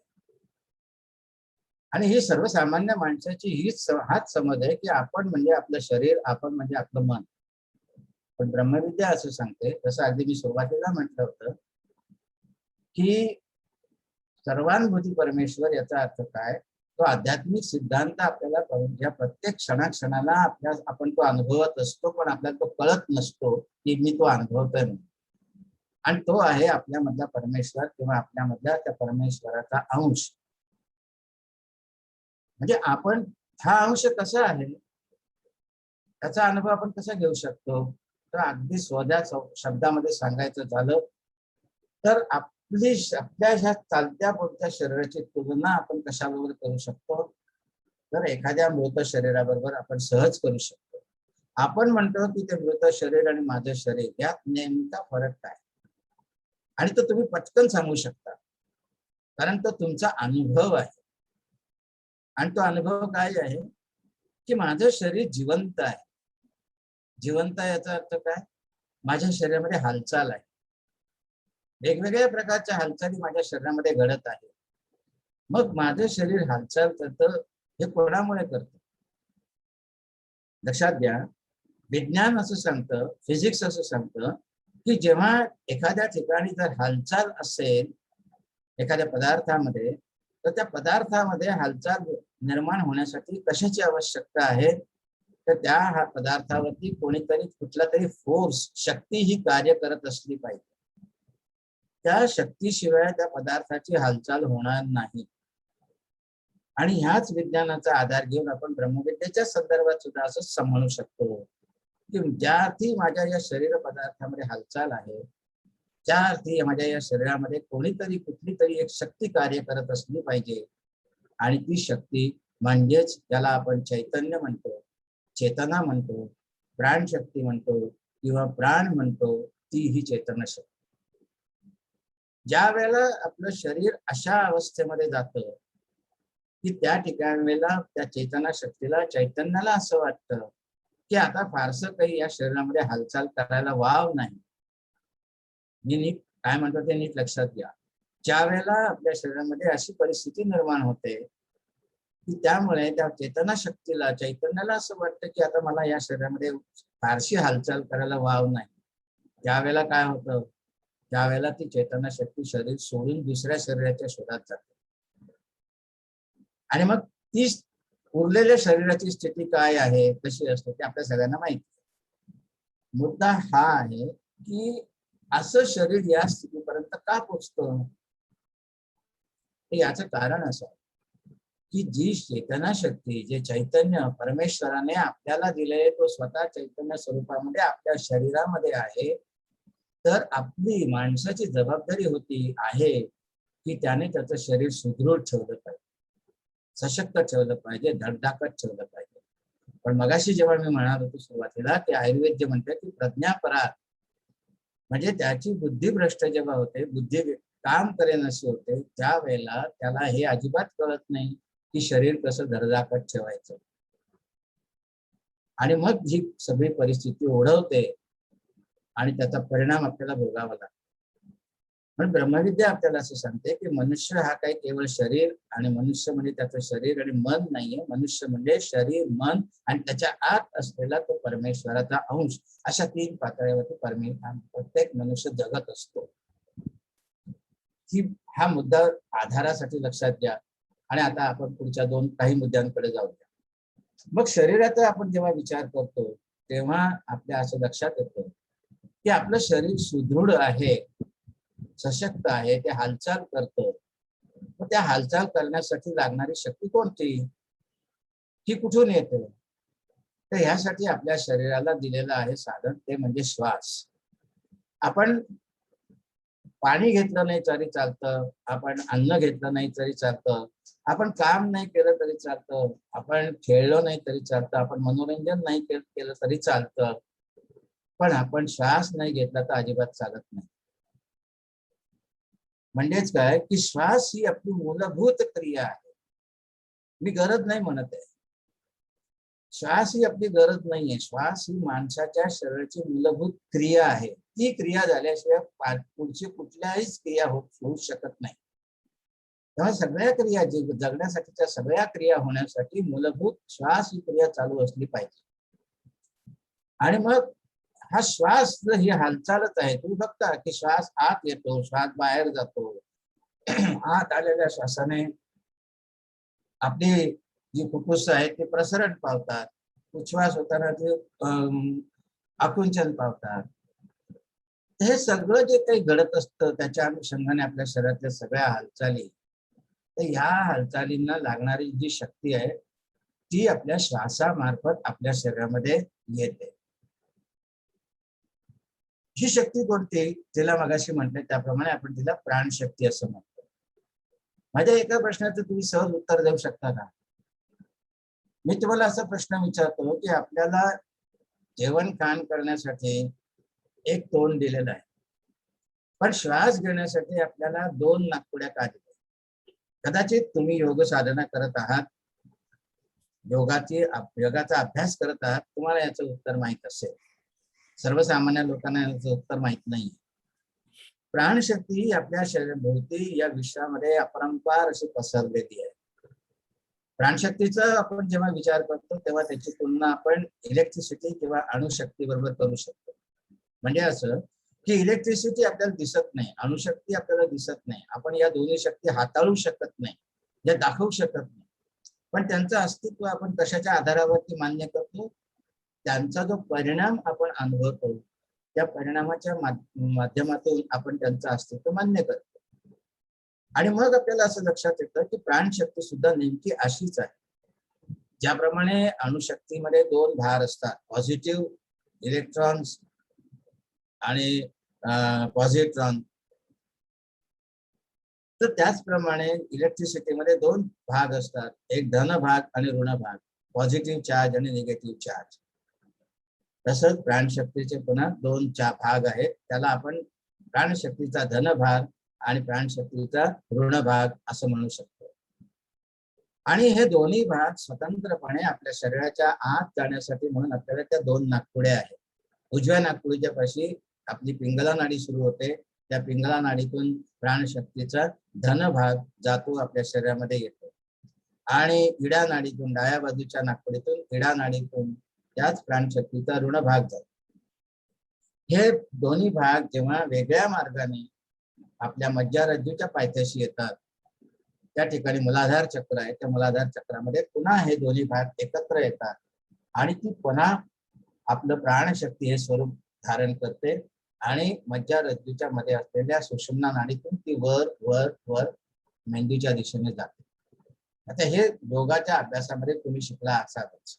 आणि ही सर्वसामान्य माणसाची हाच समज आहे की आपण म्हणजे आपलं शरीर, आपण म्हणजे आपलं मन. पण ब्रह्मविद्या असं सांगते, जसं अगदी मी सुरुवातीला म्हटलं होतं की सर्वानुभूती परमेश्वर, याचा अर्थ काय? तो आध्यात्मिक सिद्धांत आपल्याला या प्रत्येक क्षणाक्षणाला आपण तो अनुभवत असतो, पण आपल्याला तो कळत नसतो की मी तो अनुभवतोय म्हणून. आणि तो आहे आपल्यामधला परमेश्वर किंवा आपल्यामधला त्या परमेश्वराचा अंश. म्हणजे आपण हा अंश कसा आहे त्याचा अनुभव आपण कसा घेऊ शकतो, तर अगदी सोध्या शब्दामध्ये सांगायचं झालं तर आपल्या ह्या चालत्या बोलत्या शरीराची तुलना आपण कशाबरोबर करू शकतो, तर एखाद्या मृत शरीराबरोबर आपण सहज करू शकतो. आपण म्हणतो की ते मृत शरीर आणि माझं शरीर यात नेमका फरक काय, आणि तो तुम्ही पटकन सांगू शकता, कारण तो तुमचा अनुभव आहे. आणि तो अनुभव काय आहे की माझं शरीर जिवंत आहे. जिवंत आहे याचा अर्थ काय, माझ्या शरीरामध्ये हालचाल आहे, वेगवेगळ्या प्रकारच्या हालचाली माझ्या शरीरामध्ये घडत आहे. मग माझं शरीर हालचाल करतं हे कोणामुळे करतं? लक्षात घ्या, विज्ञान असं सांगतं, फिजिक्स असं सांगतं की जेव्हा एखाद्या ठिकाणी जर हालचाल असेल एखाद्या पदार्थामध्ये, तर त्या पदार्थामध्ये हालचाल निर्माण होण्यासाठी कशाची आवश्यकता आहे, तर त्या पदार्थावरती कोणीतरी कुठला तरी फोर्स, शक्ती ही कार्य करत असली पाहिजे. त्या शक्तीशिवाय त्या पदार्थाची हालचाल होणार नाही. आणि ह्याच विज्ञानाचा आधार घेऊन आपण ब्रह्मविद्येच्या संदर्भात सुद्धा असं म्हणू शकतो की ज्या अर्थी माझ्या या शरीर पदार्थामध्ये हालचाल आहे, त्या अर्थी माझ्या या शरीरामध्ये कोणीतरी कुठली तरी एक शक्ती कार्य करत असली पाहिजे. आणि ती शक्ती म्हणजेच त्याला आपण चैतन्य म्हणतो, चेतना म्हणतो, प्राणशक्ती म्हणतो किंवा प्राण म्हणतो, ती ही चेतन शक्ती. ज्या वेळेला आपलं शरीर अशा अवस्थेमध्ये जातं की त्या वेळेला त्या चेतना शक्तीला, चैतन्याला असं वाटतं की आता फारसं काही या शरीरामध्ये हालचाल करायला वाव नाही. मी नीट काय म्हणतो ते नीट लक्षात घ्या. ज्या वेळेला आपल्या शरीरामध्ये अशी परिस्थिती निर्माण होते की त्यामुळे त्या चेतना शक्तीला, चैतन्याला असं वाटतं की आता मला या शरीरामध्ये फारशी हालचाल करायला वाव नाही, त्यावेळेला काय होतं, त्यावेळेला ती चेतना शक्ती शरीर सोडून दुसऱ्या शरीराच्या शोधात जाते. आणि मग ती उरलेल्या शरीराची स्थिती काय आहे, कशी असते ते आपल्या सगळ्यांना माहिती आहे. मुद्दा हा आहे की असं शरीर या स्थितीपर्यंत का पोचतं. याचं कारण असं आहे की जी चेतना शक्ती, जे चैतन्य परमेश्वराने आपल्याला दिले, तो स्वतः चैतन्य स्वरूपामध्ये आपल्या शरीरामध्ये आहे. तर आपली माणसाची जबाबदारी होती आहे की त्याने त्याचं शरीर सुदृढ ठेवलं पाहिजे, सशक्त ठेवलं पाहिजे, धडधाकट ठेवलं पाहिजे. पण मगाशी जेव्हा मी म्हणत होतो सुरुवातीला, ते आयुर्वेद जे म्हणते की प्रज्ञापराध, म्हणजे त्याची बुद्धिभ्रष्ट जेव्हा होते, बुद्धी काम करेन असे होते, त्यावेळेला त्याला हे अजिबात कळत नाही की शरीर कसं धडधाकट ठेवायचं. आणि मग ही सगळी परिस्थिती ओढवते आणि त्याचा परिणाम आपल्याला भोगावा लागतो. पण ब्रह्मविद्या आपल्याला असं सांगते की मनुष्य हा काही केवळ शरीर, आणि मनुष्य म्हणजे त्याचं शरीर आणि मन नाहीये. मनुष्य म्हणजे शरीर, मन आणि त्याच्या आत असलेला तो परमेश्वराचा अंश. अशा 3 पातळीवरती प्रत्येक मनुष्य जगत असतो. हा मुद्दा आधारासाठी लक्षात घ्या. आणि आता आपण पुढच्या काही मुद्द्यांकडे जाऊया. मग शरीराचा आपण जेव्हा विचार करतो तेव्हा आपल्या असं लक्षात येतं की आपलं शरीर सुदृढ आहे, सशक्त आहे, ते हालचाल करतं. मग त्या हालचाल करण्यासाठी लागणारी शक्ती कोणती, ही कुठून येते? तर ह्यासाठी आपल्या शरीराला दिलेलं आहे साधन, ते म्हणजे श्वास. आपण पाणी घेतलं नाही तरी चालतं, आपण अन्न घेतलं नाही तरी चालतं, आपण काम नाही केलं तरी चालतं, आपण खेळलो नाही तरी चालतं, आपण मनोरंजन नाही केलं तरी चालतं, पण आपण श्वास नाही घेतला तर अजिबात चालत नाही. म्हणजेच काय की श्वास ही आपली मूलभूत क्रिया आहे. मी गरज नाही म्हणत आहे, श्वास ही आपली गरज नाहीये. श्वास ही माणसाच्या शरीराची मूलभूत क्रिया आहे. ती क्रिया झाल्याशिवाय पुढची कुठल्याही क्रिया होऊ शकत नाही. तेव्हा सगळ्या क्रिया, जगण्यासाठीच्या सगळ्या क्रिया होण्यासाठी मूलभूत श्वास ही क्रिया चालू असली पाहिजे. आणि मग हा श्वास ही हालचालच आहे. तुम्ही बघता की श्वास आत येतो, श्वास बाहेर जातो. आत आलेल्या श्वासाने आपली जी फुफ्फुस आहेत ते प्रसरण पावतात, उच्छ्वास होताना ते आकुंचन पावतात. हे सगळं जे काही घडत असतं त्याच्या अनुषंगाने आपल्या शरीरातल्या सगळ्या हालचाली, तर ह्या हालचालींना लागणारी जी शक्ती आहे ती आपल्या श्वासामार्फत आपल्या शरीरामध्ये येते. ही शक्ती कोणती, तिला मगाशी म्हटलं त्याप्रमाणे आपण तिला प्राणशक्ती असं म्हणतो. माझ्या एका प्रश्नाचं तुम्ही सहज उत्तर देऊ शकता का? मी तुम्हाला असा प्रश्न विचारतो की आपल्याला जेवण खाण करण्यासाठी एक तोंड दिलेलं आहे, पण श्वास घेण्यासाठी आपल्याला 2 नाकपुड्या का दिल्या? कदाचित तुम्ही योग साधना करत आहात, योगाचा अभ्यास करत आहात, तुम्हाला याचं उत्तर माहित असेल. सर्वसामान्य लोकांना याचं उत्तर माहित नाही. प्राणशक्ती ही आपल्या शरीराभोवती या विश्वामध्ये अपरंपार अशी पसरलेली आहे. प्राणशक्तीचा आपण जेव्हा विचार करतो तेव्हा त्याची तुलना आपण इलेक्ट्रिसिटी किंवा अणुशक्ती बरोबर करू शकतो. म्हणजे असं की इलेक्ट्रिसिटी आपल्याला दिसत नाही, अणुशक्ती आपल्याला दिसत नाही, आपण या दोन्ही शक्ती हाताळू शकत नाही, या दाखवू शकत नाही, पण त्यांचं अस्तित्व आपण कशाच्या आधारावरती मान्य करतो? त्यांचा जो परिणाम आपण अनुभवतो त्या परिणामाच्या माध्यमातून आपण त्यांचं अस्तित्व मान्य करतो. आणि मग आपल्याला असं लक्षात येतं की प्राणशक्ती सुद्धा नेमकी अशीच आहे. ज्याप्रमाणे अणुशक्तीमध्ये 2 भार असतात, पॉझिटिव्ह इलेक्ट्रॉन्स आणि पॉझिट्रॉन, तर त्याचप्रमाणे इलेक्ट्रिसिटीमध्ये 2 भाग असतात, एक धन भाग आणि ऋण भाग, पॉझिटिव्ह चार्ज आणि निगेटिव्ह चार्ज. तसंच प्राणशक्तीचे पुन्हा 2 भाग आहेत, त्याला आपण प्राणशक्तीचा धन भाग आणि प्राणशक्तीचा ऋण भाग असं म्हणू शकतो. आणि हे दोन्ही भाग स्वतंत्रपणे आपल्या शरीराच्या आत जाण्यासाठी म्हणून आपल्याला त्या 2 नाकपुड्या आहेत. उजव्या नाकपुडीच्या पाशी आपली पिंगला नाडी सुरू होते, त्या पिंगला नाडीतून प्राणशक्तीचा धन भाग जातो, आपल्या शरीरामध्ये येतो. आणि इडा नाडीतून, डाव्या बाजूच्या नाकपुडीतून इडा नाडीतून त्याच प्राणशक्तीचा ऋण भाग जातो. हे दोन्ही भाग जेव्हा वेगळ्या मार्गाने आपल्या मज्जारज्जूच्या पायथ्याशी येतात, त्या ठिकाणी मूलाधार चक्र आहे, त्या मूलाधार चक्रामध्ये पुन्हा हे दोन्ही भाग एकत्र येतात आणि ती पुन्हा आपलं प्राणशक्ती हे स्वरूप धारण करते आणि मज्जारज्जूच्या मध्ये असलेल्या सुषुम्ना नाडीतून ती वर वर वर मेंदूच्या दिशेने जाते. आता हे योगाच्या अभ्यासामध्ये तुम्ही शिकला असालच,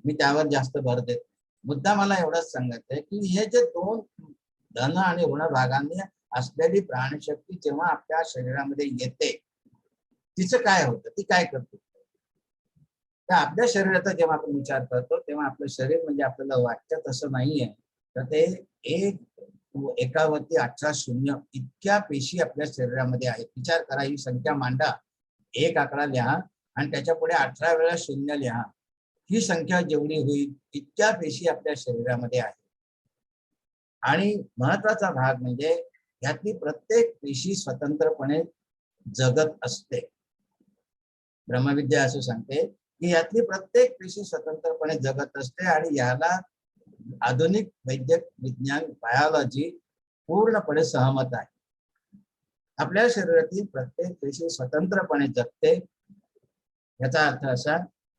मी त्यावर जास्त भर देत. मुद्दा मला एवढाच सांगायचं आहे की हे जे 2 धन आणि ऋण भागांनी असलेली प्राणशक्ती जेव्हा आपल्या शरीरामध्ये येते, तिचं काय होतं, ती काय करते? तर आपल्या शरीराचा जेव्हा आपण विचार करतो तेव्हा आपलं शरीर म्हणजे आपल्याला वाटतं तसं नाहीये, तर ते एकावरती 18 शून्य इतक्या पेशी आपल्या शरीरामध्ये आहेत. विचार करा, ही संख्या मांडा, एक आकडा लिहा आणि त्याच्या पुढे 18 वेळा शून्य लिहा. ही संख्या जेवढी होईल इतक्या पेशी आपल्या शरीरामध्ये आहेत. आणि महत्वाचा भाग म्हणजे यातली प्रत्येक पेशी स्वतंत्रपणे जगत असते. ब्रह्मविद्या असं सांगते की यातली प्रत्येक पेशी स्वतंत्रपणे जगत असते आणि याला आधुनिक वैद्यक विज्ञान बायोलॉजी पूर्णपणे सहमत आहे. आपल्या शरीरातील प्रत्येक पेशी स्वतंत्रपणे जगते. याचा अर्थ असा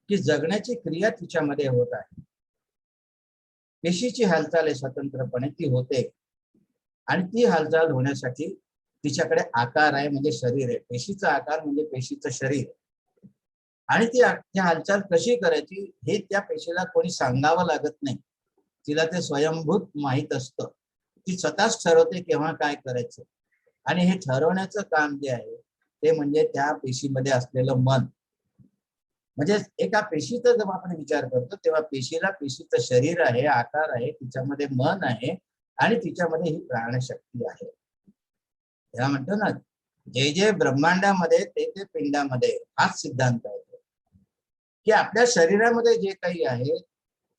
की जगण्याची क्रिया तिच्यामध्ये होत आहे. पेशीची हालचाल स्वतंत्रपणे ती होते आणि ती हालचाल होण्यासाठी तिच्याकडे आकार आहे, म्हणजे शरीर आहे. पेशीचा आकार म्हणजे पेशीचं शरीर. आणि ती हालचाल कशी करायची हे त्या पेशीला कोणी सांगावं लागत नाही, तिला ते स्वयंभूत माहीत असतं. ती स्वतःच ठरवते केव्हा काय करायचं. आणि हे ठरवण्याचं काम जे आहे ते म्हणजे त्या पेशीमध्ये असलेलं मन. म्हणजे एका पेशीचा जेव्हा आपण विचार करतो तेव्हा पेशीला पेशीचं शरीर आहे, आकार आहे, तिच्यामध्ये मन आहे आणि तिच्यामध्ये ही प्राणशक्ती आहे. तेव्हा म्हणतो ना, जे जे ब्रह्मांडामध्ये ते ते पिंडामध्ये, हाच सिद्धांत आहे की आपल्या शरीरामध्ये जे काही आहे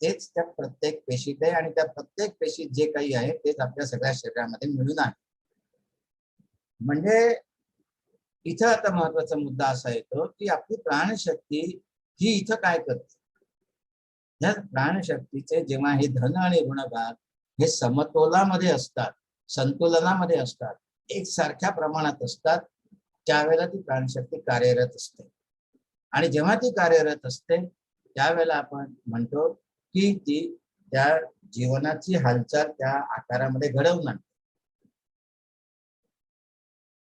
तेच त्या प्रत्येक पेशीत आहे आणि त्या प्रत्येक पेशीत जे काही आहे तेच आपल्या सगळ्या शरीरामध्ये मिळून आहे. म्हणजे इथं आता महत्वाचा मुद्दा असा येतो की आपली प्राणशक्ती ही इथं काय करते. या प्राणशक्तीचे जेव्हा हे धन आणि ऋण भाग हे समतोलामध्ये असतात, संतुलनामध्ये असतात, एकसारख्या प्रमाणात असतात, त्यावेळेला ती प्राणशक्ती कार्यरत असते. आणि जेव्हा ती कार्यरत असते त्यावेळेला आपण म्हणतो की ती त्या जीवनाची हालचाल त्या आकारामध्ये घडवून आणते.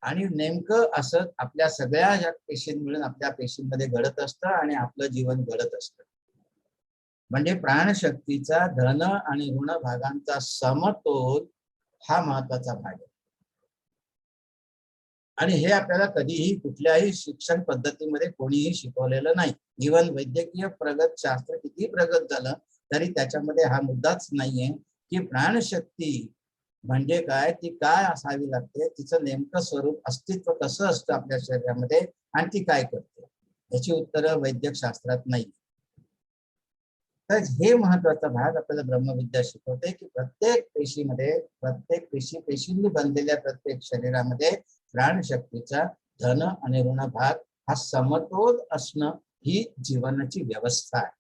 आणि नेमकं असं आपल्या सगळ्या ज्या पेशी मिळून आपल्या पेशींमध्ये घडत असतं आणि आपलं जीवन घडत असतं. म्हणजे प्राणशक्तीचा धन आणि ऋण भागांचा समतोल हा महत्वाचा भाग आहे. आणि हे आपल्याला कधीही कुठल्याही शिक्षण पद्धतीमध्ये कोणीही शिकवलेलं नाही. इव्हन वैद्यकीय प्रगत शास्त्र किती प्रगत झालं तरी त्याच्यामध्ये हा मुद्दाच नाहीये की प्राणशक्ती म्हणजे काय, ती काय असावी लागते, तिचं नेमकं स्वरूप अस्तित्व कसं असतं आपल्या शरीरामध्ये आणि ती काय करते, याची उत्तरं वैद्यक शास्त्रात नाही. तर हे महत्वाचा भाग आपल्याला ब्रह्मविद्या शिकवते की प्रत्येक पेशीमध्ये, प्रत्येक पेशींनी बनलेल्या प्रत्येक शरीरामध्ये प्राणशक्तीचा धन आणि ऋण भाग हा समतोल असणं ही जीवनाची व्यवस्था आहे.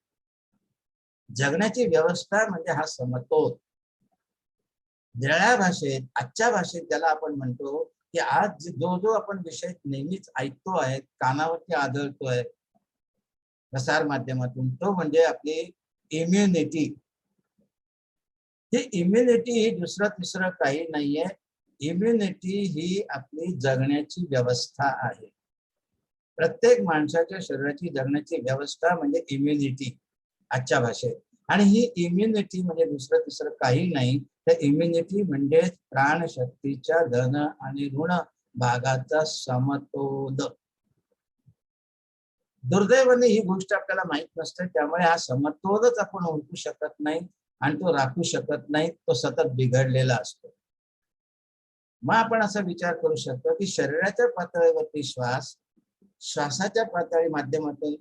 जगण्याची व्यवस्था म्हणजे हा समतोल. वेगळ्या भाषेत, आजच्या भाषेत ज्याला आपण म्हणतो की आज जो आपण विषय नेहमीच ऐकतो आहे, कानावरती आदळतोय प्रसार माध्यमातून, तो म्हणजे आपली इम्युनिटी. ही इम्युनिटी ही दुसरं तिसरं काही नाहीये. इम्युनिटी ही आपली जगण्याची व्यवस्था आहे. प्रत्येक माणसाच्या शरीराची जगण्याची व्यवस्था म्हणजे इम्युनिटी आजच्या भाषेत. आणि ही इम्युनिटी म्हणजे दुसरं तिसरं काही नाही, तर इम्युनिटी म्हणजे प्राणशक्तीच्या धन आणि ऋण भागाचा समतोल. दुर्दैवाने ही गोष्ट आपल्याला माहित नसते, त्यामुळे हा समतोलच आपण ओळखू शकत नाही आणि तो राखू शकत नाही, तो सतत बिघडलेला असतो. मग आपण असा विचार करू शकतो की शरीराच्या पातळीवरती श्वासाच्या पातळी माध्यमातून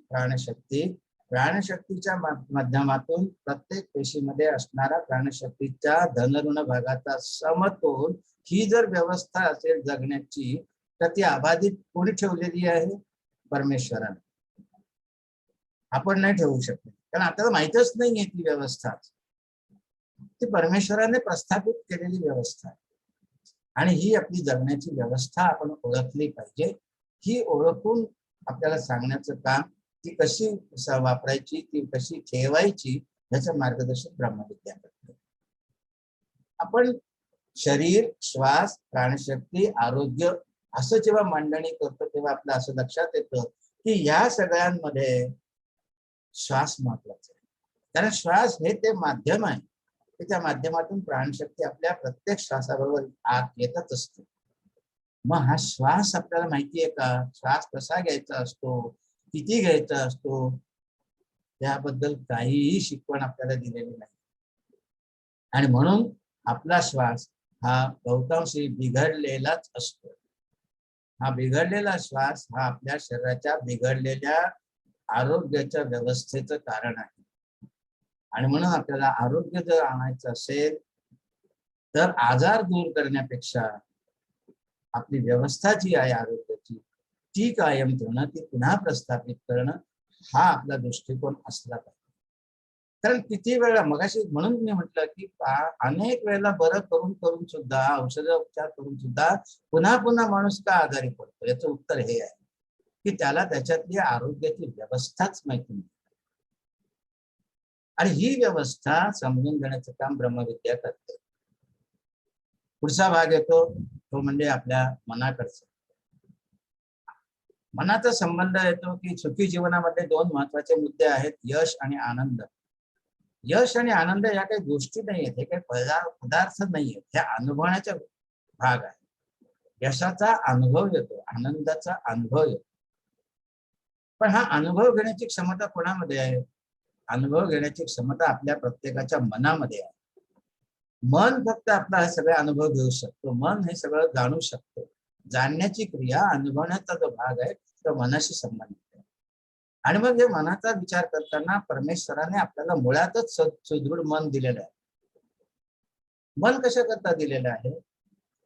प्राणशक्तीच्या माध्यमातून प्रत्येक पेशीमध्ये असणारा प्राणशक्तीच्या धनऋण भागाचा समतोल ही जर व्यवस्था असेल जगण्याची, तर ती अबाधित कोणी ठेवलेली आहे? परमेश्वराने. आपण नाही ठेवू शकत, कारण आपल्याला माहितच नाहीये ती व्यवस्था. ती परमेश्वराने प्रस्थापित केलेली व्यवस्था आहे आणि ही आपली जगण्याची व्यवस्था आपण ओळखली पाहिजे. ही ओळखून आपल्याला सांगण्याचं काम, ती कशी वापरायची, ती कशी ठेवायची, याचं मार्गदर्शन ब्रह्मविद्या करते. आपण शरीर, श्वास, प्राणशक्ती, आरोग्य असं जेव्हा मांडणी करतो तेव्हा आपलं असं लक्षात येतं की या सगळ्यांमध्ये श्वास महत्वाचा आहे. कारण श्वास हे ते माध्यम आहे की त्या माध्यमातून प्राणशक्ती आपल्या प्रत्येक श्वासाबरोबर आत येतच असते. मग हा श्वास आपल्याला माहिती आहे का? श्वास कसा घ्यायचा असतो, किती घ्यायचा असतो, त्याबद्दल काहीही शिकवण आपल्याला दिलेली नाही. आणि म्हणून आपला श्वास हा बहुतांशी बिघडलेलाच असतो. हा बिघडलेला श्वास हा आपल्या शरीराच्या बिघडलेल्या आरोग्याच्या व्यवस्थेचं कारण आहे. आणि म्हणून आपल्याला आरोग्य जर आणायचं असेल तर आजार दूर करण्यापेक्षा आपली व्यवस्था जी आहे आरोग्याची, ती कायम ठेवणं, ती पुन्हा प्रस्थापित करणं, हा आपला दृष्टिकोन असला पाहिजे. कारण किती वेळा मगाशी म्हणून मी म्हटलं की अनेक वेळेला बरं करून करून सुद्धा, औषधोपचार करून सुद्धा पुन्हा पुन्हा माणूस का आजारी पडतो, याचं उत्तर हे आहे की त्याला त्याच्यातली आरोग्याची व्यवस्थाच माहिती नाही. आणि ही व्यवस्था समजून घेण्याचं काम ब्रह्मविद्या करते. पुढचा भाग येतो तो म्हणजे आपल्या मनाकडचा. मनाचा संबंध येतो की सुखी जीवनामध्ये दोन महत्वाचे मुद्दे आहेत, यश आणि आनंद. यश आणि आनंद या काही गोष्टी नाही आहेत, हे काही पदार्थ नाही आहेत, ह्या अनुभवण्याचा भाग आहे. यशाचा अनुभव येतो, आनंदाचा अनुभव येतो. पण हा अनुभव घेण्याची क्षमता कोणामध्ये आहे? अनुभव घेण्याची क्षमता आपल्या प्रत्येकाच्या मनामध्ये आहे. मन फक्त आपला हे सगळे अनुभव घेऊ शकतो, मन हे सगळं जाणू शकतो. जाणण्याची क्रिया, अनुभवण्याचा जो भाग आहे तो मनाशी संबंधित आहे. आणि मग हे मनाचा विचार करताना परमेश्वराने आपल्याला मुळातच सुदृढ मन दिलेलं आहे. मन कशा करता दिलेलं आहे?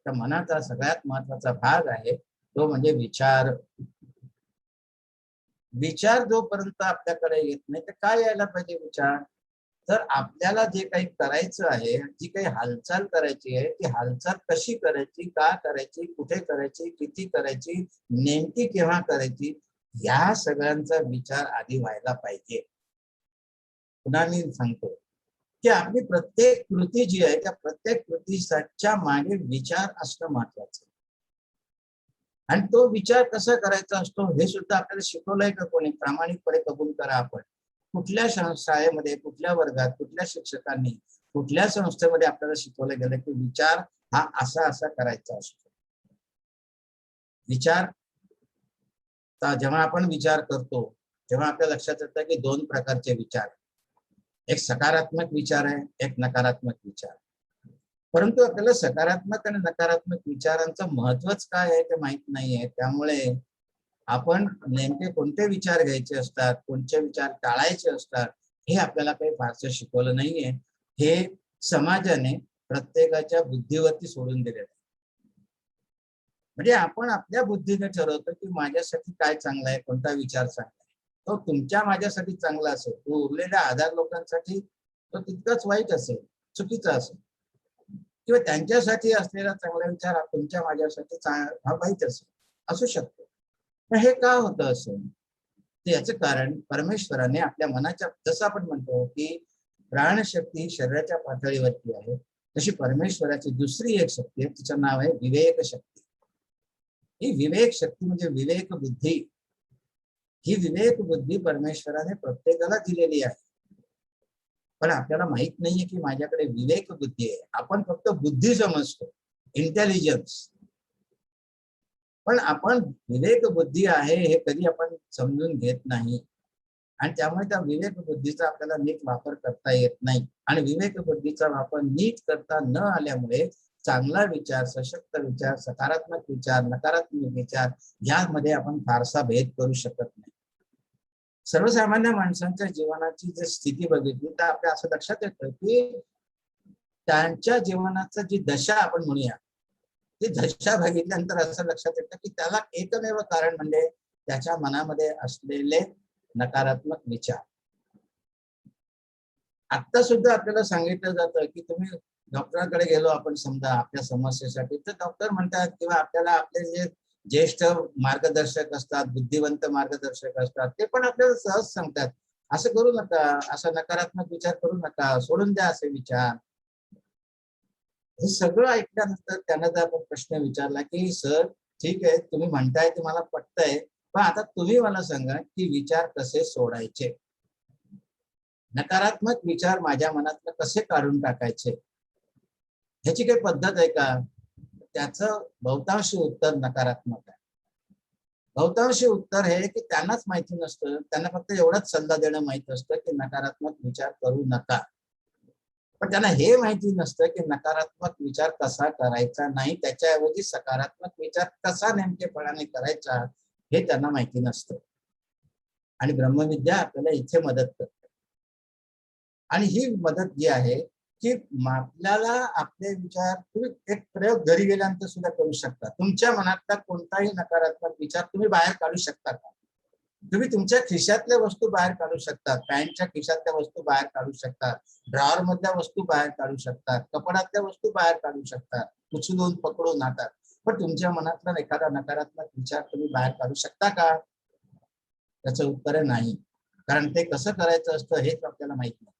तर मनाचा सगळ्यात महत्वाचा भाग आहे तो म्हणजे विचार. विचार जोपर्यंत आपल्याकडे येत नाही तर काय यायला पाहिजे विचार? तर आपल्याला जे काही करायचं आहे, जी काही हालचाल करायची आहे, ती हालचाल कशी करायची, का करायची, कुठे करायची, किती करायची, नेमकी केव्हा करायची, या सगळ्यांचा विचार आधी व्हायला पाहिजे. पुन्हा मी सांगतो की आपली प्रत्येक कृती जी आहे त्या प्रत्येक कृतीच्या मागे विचार असणं महत्वाचं. आणि तो विचार कसा करायचा असतो हे सुद्धा आपल्याला शिकवलंय का कोणी? प्रामाणिकपणे कबूल करा. आपण कुठल्या शाळेमध्ये, कुठल्या वर्गात, कुठल्या शिक्षकांनी, कुठल्या संस्थेमध्ये आपल्याला शिकवलं गेलं की विचार हा असा असा करायचा असतो? विचार जेव्हा आपण विचार करतो तेव्हा आपल्या लक्षात येतं की दोन प्रकारचे विचार, एक सकारात्मक विचार आहे, एक नकारात्मक विचार. परंतु आपल्याला सकारात्मक आणि नकारात्मक विचारांचं महत्वच काय आहे ते माहित नाहीये. त्यामुळे आपण नेमके कोणते विचार घ्यायचे असतात, कोणते विचार टाळायचे असतात हे आपल्याला काही फारसं शिकवलं नाहीये. हे समाजाने प्रत्येकाच्या बुद्धीवरती सोडून दिलेलं आहे. म्हणजे आपण आपल्या बुद्धीने ठरवतो की माझ्यासाठी काय चांगलं आहे, कोणता विचार चांगला आहे. तो तुमच्या माझ्यासाठी चांगला असेल, तो उरलेल्या 1000 लोकांसाठी तो तितकाच वाईट असेल, चुकीचा असेल. किंवा त्यांच्यासाठी असलेला चांगला विचार हा तुमच्या माझ्यासाठी हा वाईट असेल, असू शकतो. पण हे का होतं असं? याचं कारण परमेश्वराने आपल्या मनाच्या, जसं आपण म्हणतो की प्राणशक्ती शरीराच्या पातळीवरती आहे, तशी परमेश्वराची दुसरी एक शक्ती आहे, तिचं नाव आहे विवेक शक्ती. ही विवेक शक्ती म्हणजे विवेक बुद्धी. ही विवेक बुद्धी परमेश्वराने प्रत्येकाला दिलेली आहे. पण आपल्याला माहित नाहीये की माझ्याकडे विवेक बुद्धी आहे. आपण फक्त बुद्धी समजतो, इंटेलिजन्स. पण आपण विवेक बुद्धी आहे हे कधी आपण समजून घेत नाही. आणि त्यामुळे त्या विवेक बुद्धीचा आपल्याला नीट वापर करता येत नाही. आणि विवेक बुद्धीचा वापर नीट करता न आल्यामुळे चांगला विचार, सशक्त विचार, सकारात्मक विचार, नकारात्मक विचार यामध्ये आपण फारसा भेद करू शकत नाही. सर्वसामान्य माणसांच्या जीवनाची जर स्थिती बघितली तर आपल्या असं लक्षात येतं की त्यांच्या जीवनाचं जी दशा आपण म्हणूया, ती दशा बघितल्यानंतर असं लक्षात येतं की त्याला एकमेव कारण म्हणजे त्याच्या मनामध्ये असलेले नकारात्मक विचार. आता सुद्धा आपल्याला सांगितलं जातं की तुम्ही डॉक्टरांकडे गेलो आपण समजा आपल्या समस्येसाठी, तर डॉक्टर म्हणतात किंवा आपल्याला आपले जे ज्येष्ठ मार्गदर्शक असतात, बुद्धिवंत मार्गदर्शक असतात, ते पण आपल्याला सहज सांगतात असं करू नका, असा नकारात्मक विचार करू नका, सोडून द्या असे विचार. हे सगळं ऐकल्यानंतर त्यांना जर आपण प्रश्न विचारला की सर ठीक आहे तुम्ही म्हणताय ते मला पटतंय, पण आता तुम्ही मला सांगा की विचार कसे सोडायचे, नकारात्मक विचार माझ्या मनातनं कसे काढून टाकायचे, ह्याची काही पद्धत आहे का? त्याचं बहुतांशी उत्तर नकारात्मक आहे. बहुतांशी उत्तर हे की त्यांनाच माहिती नसतं, त्यांना फक्त एवढाच सल्ला देणं माहित असतं की नकारात्मक विचार करू नका. पण त्यांना हे माहिती नसतं की नकारात्मक विचार कसा करायचा नाही, त्याच्याऐवजी सकारात्मक विचार कसा नेमकेपणाने करायचा हे त्यांना माहिती नसतं. आणि ब्रह्मविद्या आपल्याला इथे मदत करते. आणि ही मदत जी आहे की आपल्याला आपले विचार, तुम्ही एक प्रयोग घरी गेल्यानंतर सुद्धा करू शकता. तुमच्या मनातला कोणताही नकारात्मक विचार तुम्ही बाहेर काढू शकता का? तुम्ही तुमच्या खिशातल्या वस्तू बाहेर काढू शकता, पॅन्टच्या खिशातल्या वस्तू बाहेर काढू शकता, ड्रॉवर मधल्या वस्तू बाहेर काढू शकतात, कपड्यातल्या वस्तू बाहेर काढू शकतात, उचलून पकडून हातात. पण तुमच्या मनातला एखादा नकारात्मक विचार तुम्ही बाहेर काढू शकता का? त्याचं उत्तर आहे नाही. कारण ते कसं करायचं असतं हेच आपल्याला माहित नाही.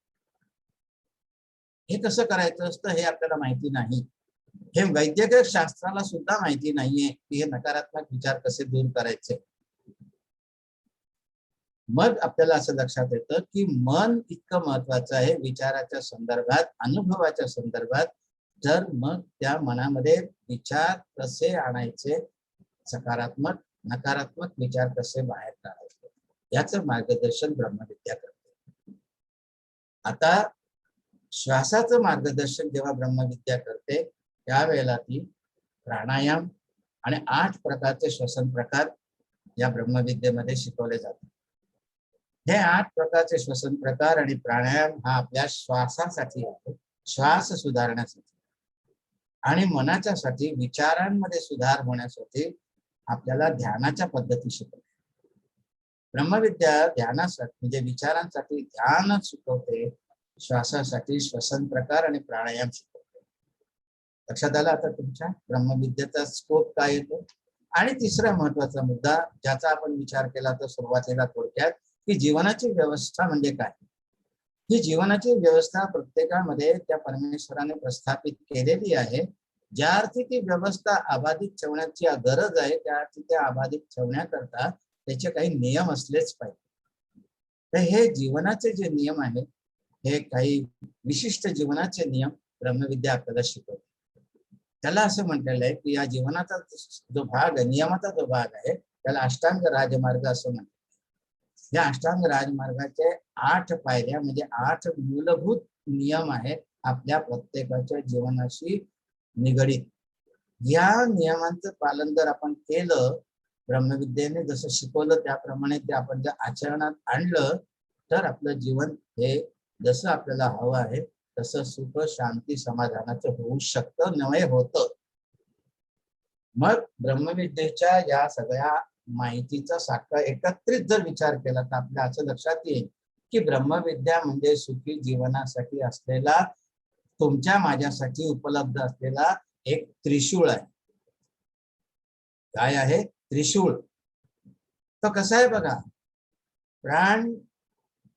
हे कसं करायचं असतं हे आपल्याला माहिती नाही. हे वैद्यकीय शास्त्राला सुद्धा माहिती नाहीये की हे नकारात्मक विचार कसे दूर करायचे. मग आपल्याला असं लक्षात येतं की मन इतकं महत्वाचं आहे विचाराच्या संदर्भात, अनुभवाच्या संदर्भात. तर मग त्या मनामध्ये विचार कसे आणायचे, सकारात्मक नकारात्मक विचार कसे बाहेर काढायचे, याचं मार्गदर्शन ब्रह्मविद्या करते. आता श्वासाचं मार्गदर्शन जेव्हा ब्रह्मविद्या करते त्यावेळेला ती प्राणायाम आणि 8 प्रकारचे श्वसन प्रकार या ब्रह्मविद्येमध्ये शिकवले जातात. हे 8 प्रकारचे श्वसन प्रकार आणि प्राणायाम हा आपल्या श्वासासाठी आहे, श्वास सुधारण्यासाठी आणि मनाच्यासाठी, विचारांमध्ये सुधार होण्यासाठी आपल्याला ध्यानाच्या पद्धती शिकवते. ब्रह्मविद्या ध्यानासाठी म्हणजे विचारांसाठी ध्यान शिकवते, श्वासासाठी श्वसन प्रकार आणि प्राणायाम शिकवते. लक्षात आलं आता तुमच्या ब्रह्मविद्येचा स्कोप काय येतो? आणि तिसरा महत्वाचा मुद्दा ज्याचा आपण विचार केला तर सुरुवातीला थोडक्यात, की जीवनाची व्यवस्था म्हणजे काय. ही जीवनाची व्यवस्था प्रत्येकामध्ये त्या परमेश्वराने प्रस्थापित केलेली आहे. ज्या अर्थी ती व्यवस्था अबाधित ठेवण्याची गरज आहे, त्या अर्थी त्या अबाधित ठेवण्याकरता त्याचे काही नियम असलेच पाहिजे. तर हे जीवनाचे जे नियम आहेत, हे काही विशिष्ट जीवनाचे नियम ब्रह्मविद्या आपल्याला शिकवते. त्याला असं म्हटलेलं आहे की या जीवनाचा जो भाग आहे, नियमाचा जो भाग आहे, त्याला अष्टांग राजमार्ग असं म्हणतात. या अष्टांग राजमार्गाचे 8 पायऱ्या म्हणजे 8 मूलभूत नियम आहेत आपल्या प्रत्येकाच्या जीवनाशी निगडीत. या नियमांचं पालन जर आपण केलं, ब्रह्मविद्येने जसं शिकवलं त्याप्रमाणे ते आपण जर आचरणात आणलं, तर आपलं जीवन हे जसं आपल्याला हवं आहे तसं सुख शांती समाधानाचं होऊ शकतं, नव्हे होतं. मग ब्रह्मविद्येच्या या सगळ्या माहितीचा साखा एकत्रित जर विचार केला तर आपल्या असं लक्षात येईल की ब्रह्मविद्या म्हणजे सुखी जीवनासाठी असलेला, तुमच्या माझ्यासाठी उपलब्ध असलेला एक त्रिशूळ आहे. काय आहे? त्रिशूळ. तो कसा आहे बघा,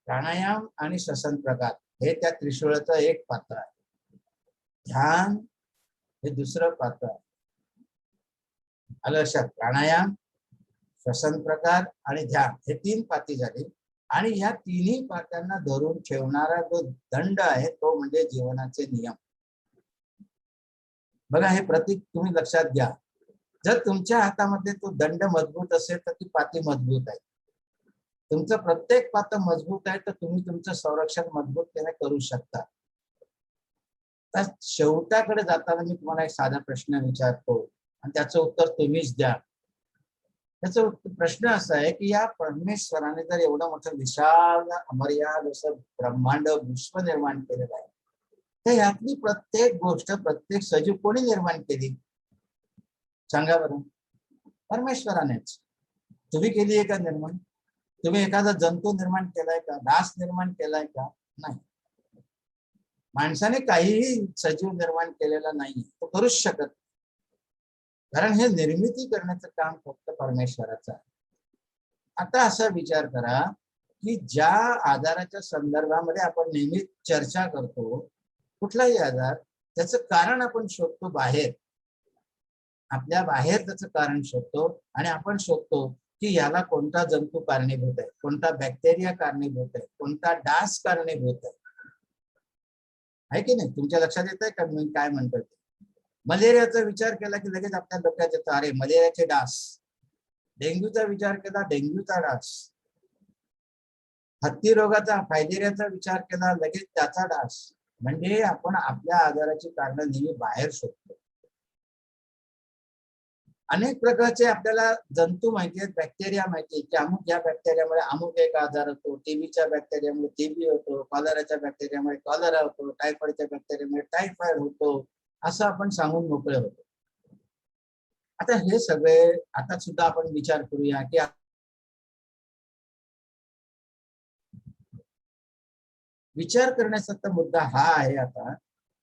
प्राणायाम आणि श्वसन प्रकार हे त्या त्रिशूळाचं एक पात्र आहे. ध्यान हे दुसरं पात्र आहे. आलं लक्षात? प्राणायाम, श्वसन प्रकार आणि ध्यान हे 3 पाती झाली. आणि या तिन्ही पात्यांना धरून ठेवणारा जो दंड आहे तो म्हणजे जीवनाचे नियम. बघा, हे प्रतीक तुम्ही लक्षात घ्या. जर तुमच्या हातामध्ये तो दंड मजबूत असेल तर ती पाती मजबूत आहे. तुमचं प्रत्येक पातं मजबूत आहे तर तुम्ही तुमचं संरक्षण मजबूतपणे करू शकता. तर शेवटाकडे जाताना मी तुम्हाला एक साधा प्रश्न विचारतो आणि त्याचं उत्तर तुम्हीच द्या. त्याचा प्रश्न असा आहे की या परमेश्वराने जर एवढं मोठं विशाल अमर्याद असं ब्रह्मांड विश्व निर्माण केलेलं आहे, तर यातली प्रत्येक गोष्ट, प्रत्येक सजीव कोणी निर्माण केली? सांगा बरं. परमेश्वरानेच. तुम्ही केली आहे का निर्माण? तुम्ही एखादा जंतू निर्माण केलाय का? डास निर्माण केलाय का? नाही. माणसाने काहीही सजीव निर्माण केलेला नाही, तो करूच शकत, कारण हे निर्मिती करण्याचं काम फक्त परमेश्वराचं आहे. आता असा विचार करा की ज्या आजाराच्या संदर्भामध्ये आपण नेहमी चर्चा करतो, कुठलाही आजार, त्याचं कारण आपण शोधतो बाहेर, आपल्या बाहेर त्याचं कारण शोधतो आणि आपण शोधतो की याला कोणता जंतू कारणीभूत आहे, कोणता बॅक्टेरिया कारणीभूत आहे, कोणता डास कारणीभूत आहे की नाही? तुमच्या लक्षात येत आहे का मी काय म्हणतो ते? मलेरियाचा विचार केला की लगेच आपल्या डोक्यात येतं, अरे मलेरियाचे डास. डेंग्यूचा विचार केला, डेंग्यूचा डास. हत्ती रोगाचा, फायलेरियाचा विचार केला, लगेच त्याचा डास. म्हणजे आपण आपल्या आजाराची कारणं नेहमी बाहेर शोधतो. अनेक प्रकारचे आपल्याला जंतू माहिती आहेत, बॅक्टेरिया माहिती आहेत की अमुक या बॅक्टेरियामुळे अमुक एक आजार होतो, टीबीच्या बॅक्टेरियामुळे टीबी होतो, कॉलराच्या बॅक्टेरियामुळे कॉलरा होतो, टायफॉइडच्या बॅक्टेरियामुळे टायफॉइड होतो, असं आपण सांगून मोकळे होतो. आता हे सगळे आता सुद्धा आपण विचार करूया की विचार करण्याचा तर मुद्दा हा आहे आता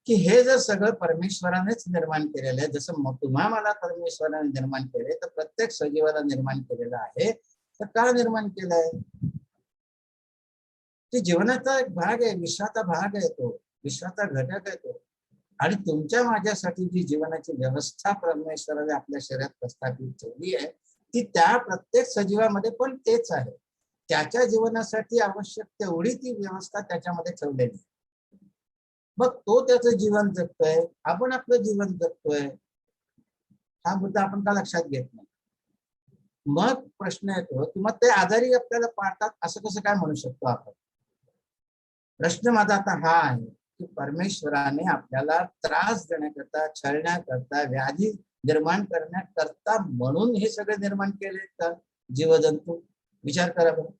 की हे जर सगळं परमेश्वरानेच निर्माण केलेलं आहे, जसं तुम्हा मला परमेश्वराने निर्माण केले, तर प्रत्येक सजीवाला निर्माण केलेलं आहे, तर का निर्माण केलंय? ते जीवनाचा एक भाग आहे, विश्वाचा भाग आहे, तो विश्वाचा घटक आहे तो. आणि तुमच्या माझ्यासाठी जी जीवनाची व्यवस्था परमेश्वराने आपल्या शरीरात प्रस्थापित ठेवली आहे, ती त्या प्रत्येक सजीवामध्ये पण तेच आहे. त्याच्या जीवनासाठी आवश्यक तेवढी ती व्यवस्था त्याच्यामध्ये ठेवलेली आहे. मग तो त्याचं जीवन जगतोय, आपण आपलं जीवन जगतोय, हा मुद्दा आपण का लक्षात घेत नाही? मग प्रश्न येतो की मग ते आजारी आपल्याला पाळतात असं कसं काय म्हणू शकतो आपण? प्रश्न माझा आता हा आहे की परमेश्वराने आपल्याला त्रास देण्याकरता, छळण्याकरता, व्याधी निर्माण करण्याकरता म्हणून हे सगळे निर्माण केले का जीवजंतू? विचार करा बरं.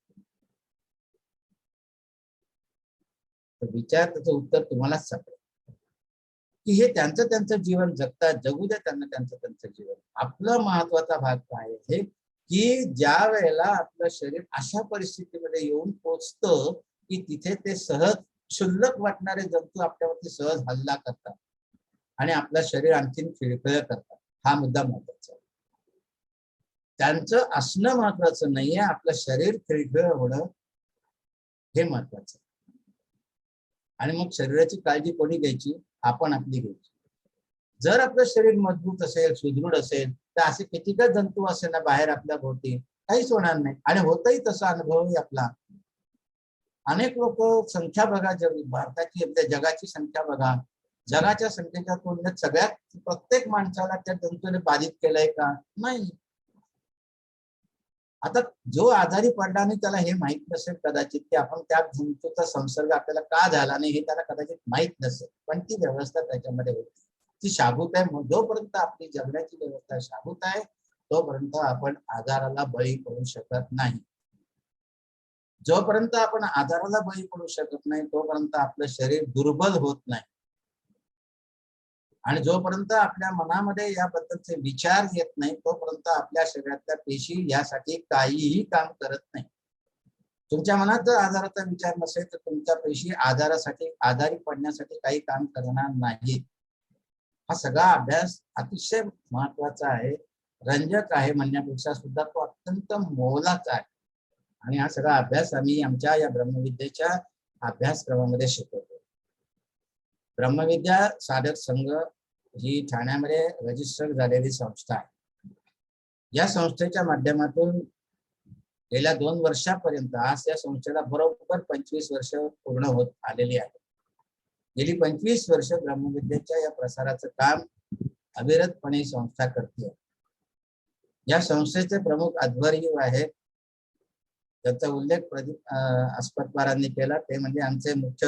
विचार, त्याचं उत्तर तुम्हालाच सापडेल की हे त्यांचं जीवन जगतात, जगू द्या त्यांना त्यांचं जीवन. आपला महत्वाचा भाग काय आहे की ज्या वेळेला आपलं शरीर अशा परिस्थितीमध्ये येऊन पोचतं की तिथे ते सहज, क्षुल्लक वाटणारे जंतू आपल्यावरती सहज हल्ला करतात आणि आपलं शरीर आणखीन खिळखिळ करतात. हा मुद्दा महत्वाचा आहे. त्यांचं असणं महत्वाचं नाहीये, आपलं शरीर खिळखिळ होणं हे महत्वाचं. आणि मग शरीराची काळजी कोणी घ्यायची? आपण आपली घ्यायची. जर आपलं शरीर मजबूत असेल, सुदृढ असेल, तर असे कितीकच जंतू असेल ना बाहेर आपल्या भोवती, काहीच होणार नाही. आणि होतही तसा अनुभवही आपला. अनेक लोक संख्या बघा, भारताची जगाची संख्या बघा, जगाच्या संख्येच्या तुलनेत सगळ्यात प्रत्येक माणसाला त्या जंतूने बाधित केलंय का? नाही. आता जो आजारी पडला आणि त्याला हे माहित नसेल कदाचित की आपण त्या जंतूचा संसर्ग आपल्याला का झाला नाही, हे त्याला कदाचित माहित नसेल, पण ती व्यवस्था त्याच्यामध्ये होती, ती शाबूत आहे. जोपर्यंत आपली जगण्याची व्यवस्था शाबूत आहे तोपर्यंत आपण आजाराला बळी पडू शकत नाही. जोपर्यंत आपण आजाराला बळी पडू शकत नाही तोपर्यंत आपलं शरीर दुर्बल होत नाही. आणि जोपर्यंत आपल्या मनामध्ये याबद्दलचे विचार येत नाही तोपर्यंत आपल्या शरीरातल्या पेशी यासाठी काहीही काम करत नाही. तुमच्या मनात जर आजाराचा विचार नसेल तर तुमच्या पेशी आजारी पडण्यासाठी काही काम करणार नाहीत. हा सगळा अभ्यास अतिशय महत्वाचा आहे, रंजक आहे म्हणण्यापेक्षा सुद्धा तो अत्यंत मोलाचा आहे. आणि हा सगळा अभ्यास आम्ही आमच्या या ब्रह्मविद्येच्या अभ्यासक्रमामध्ये शिकवतो. ब्रह्मविद्या साधक संघ ही ठाण्यामध्ये रजिस्टर झालेली संस्था आहे. या संस्थेच्या माध्यमातून गेल्या 2 वर्षापर्यंत आज या संस्थेला बरोबर 25 वर्ष पूर्ण होत आलेली आहे. गेली 25 वर्ष ब्रह्मविद्येच्या या प्रसाराचं काम अविरतपणे संस्था करते. या संस्थेचे प्रमुख अध्वर्यू आहेत, त्याचा उल्लेख प्रदीप अस्पतवारांनी केला, ते म्हणजे आमचे मुख्य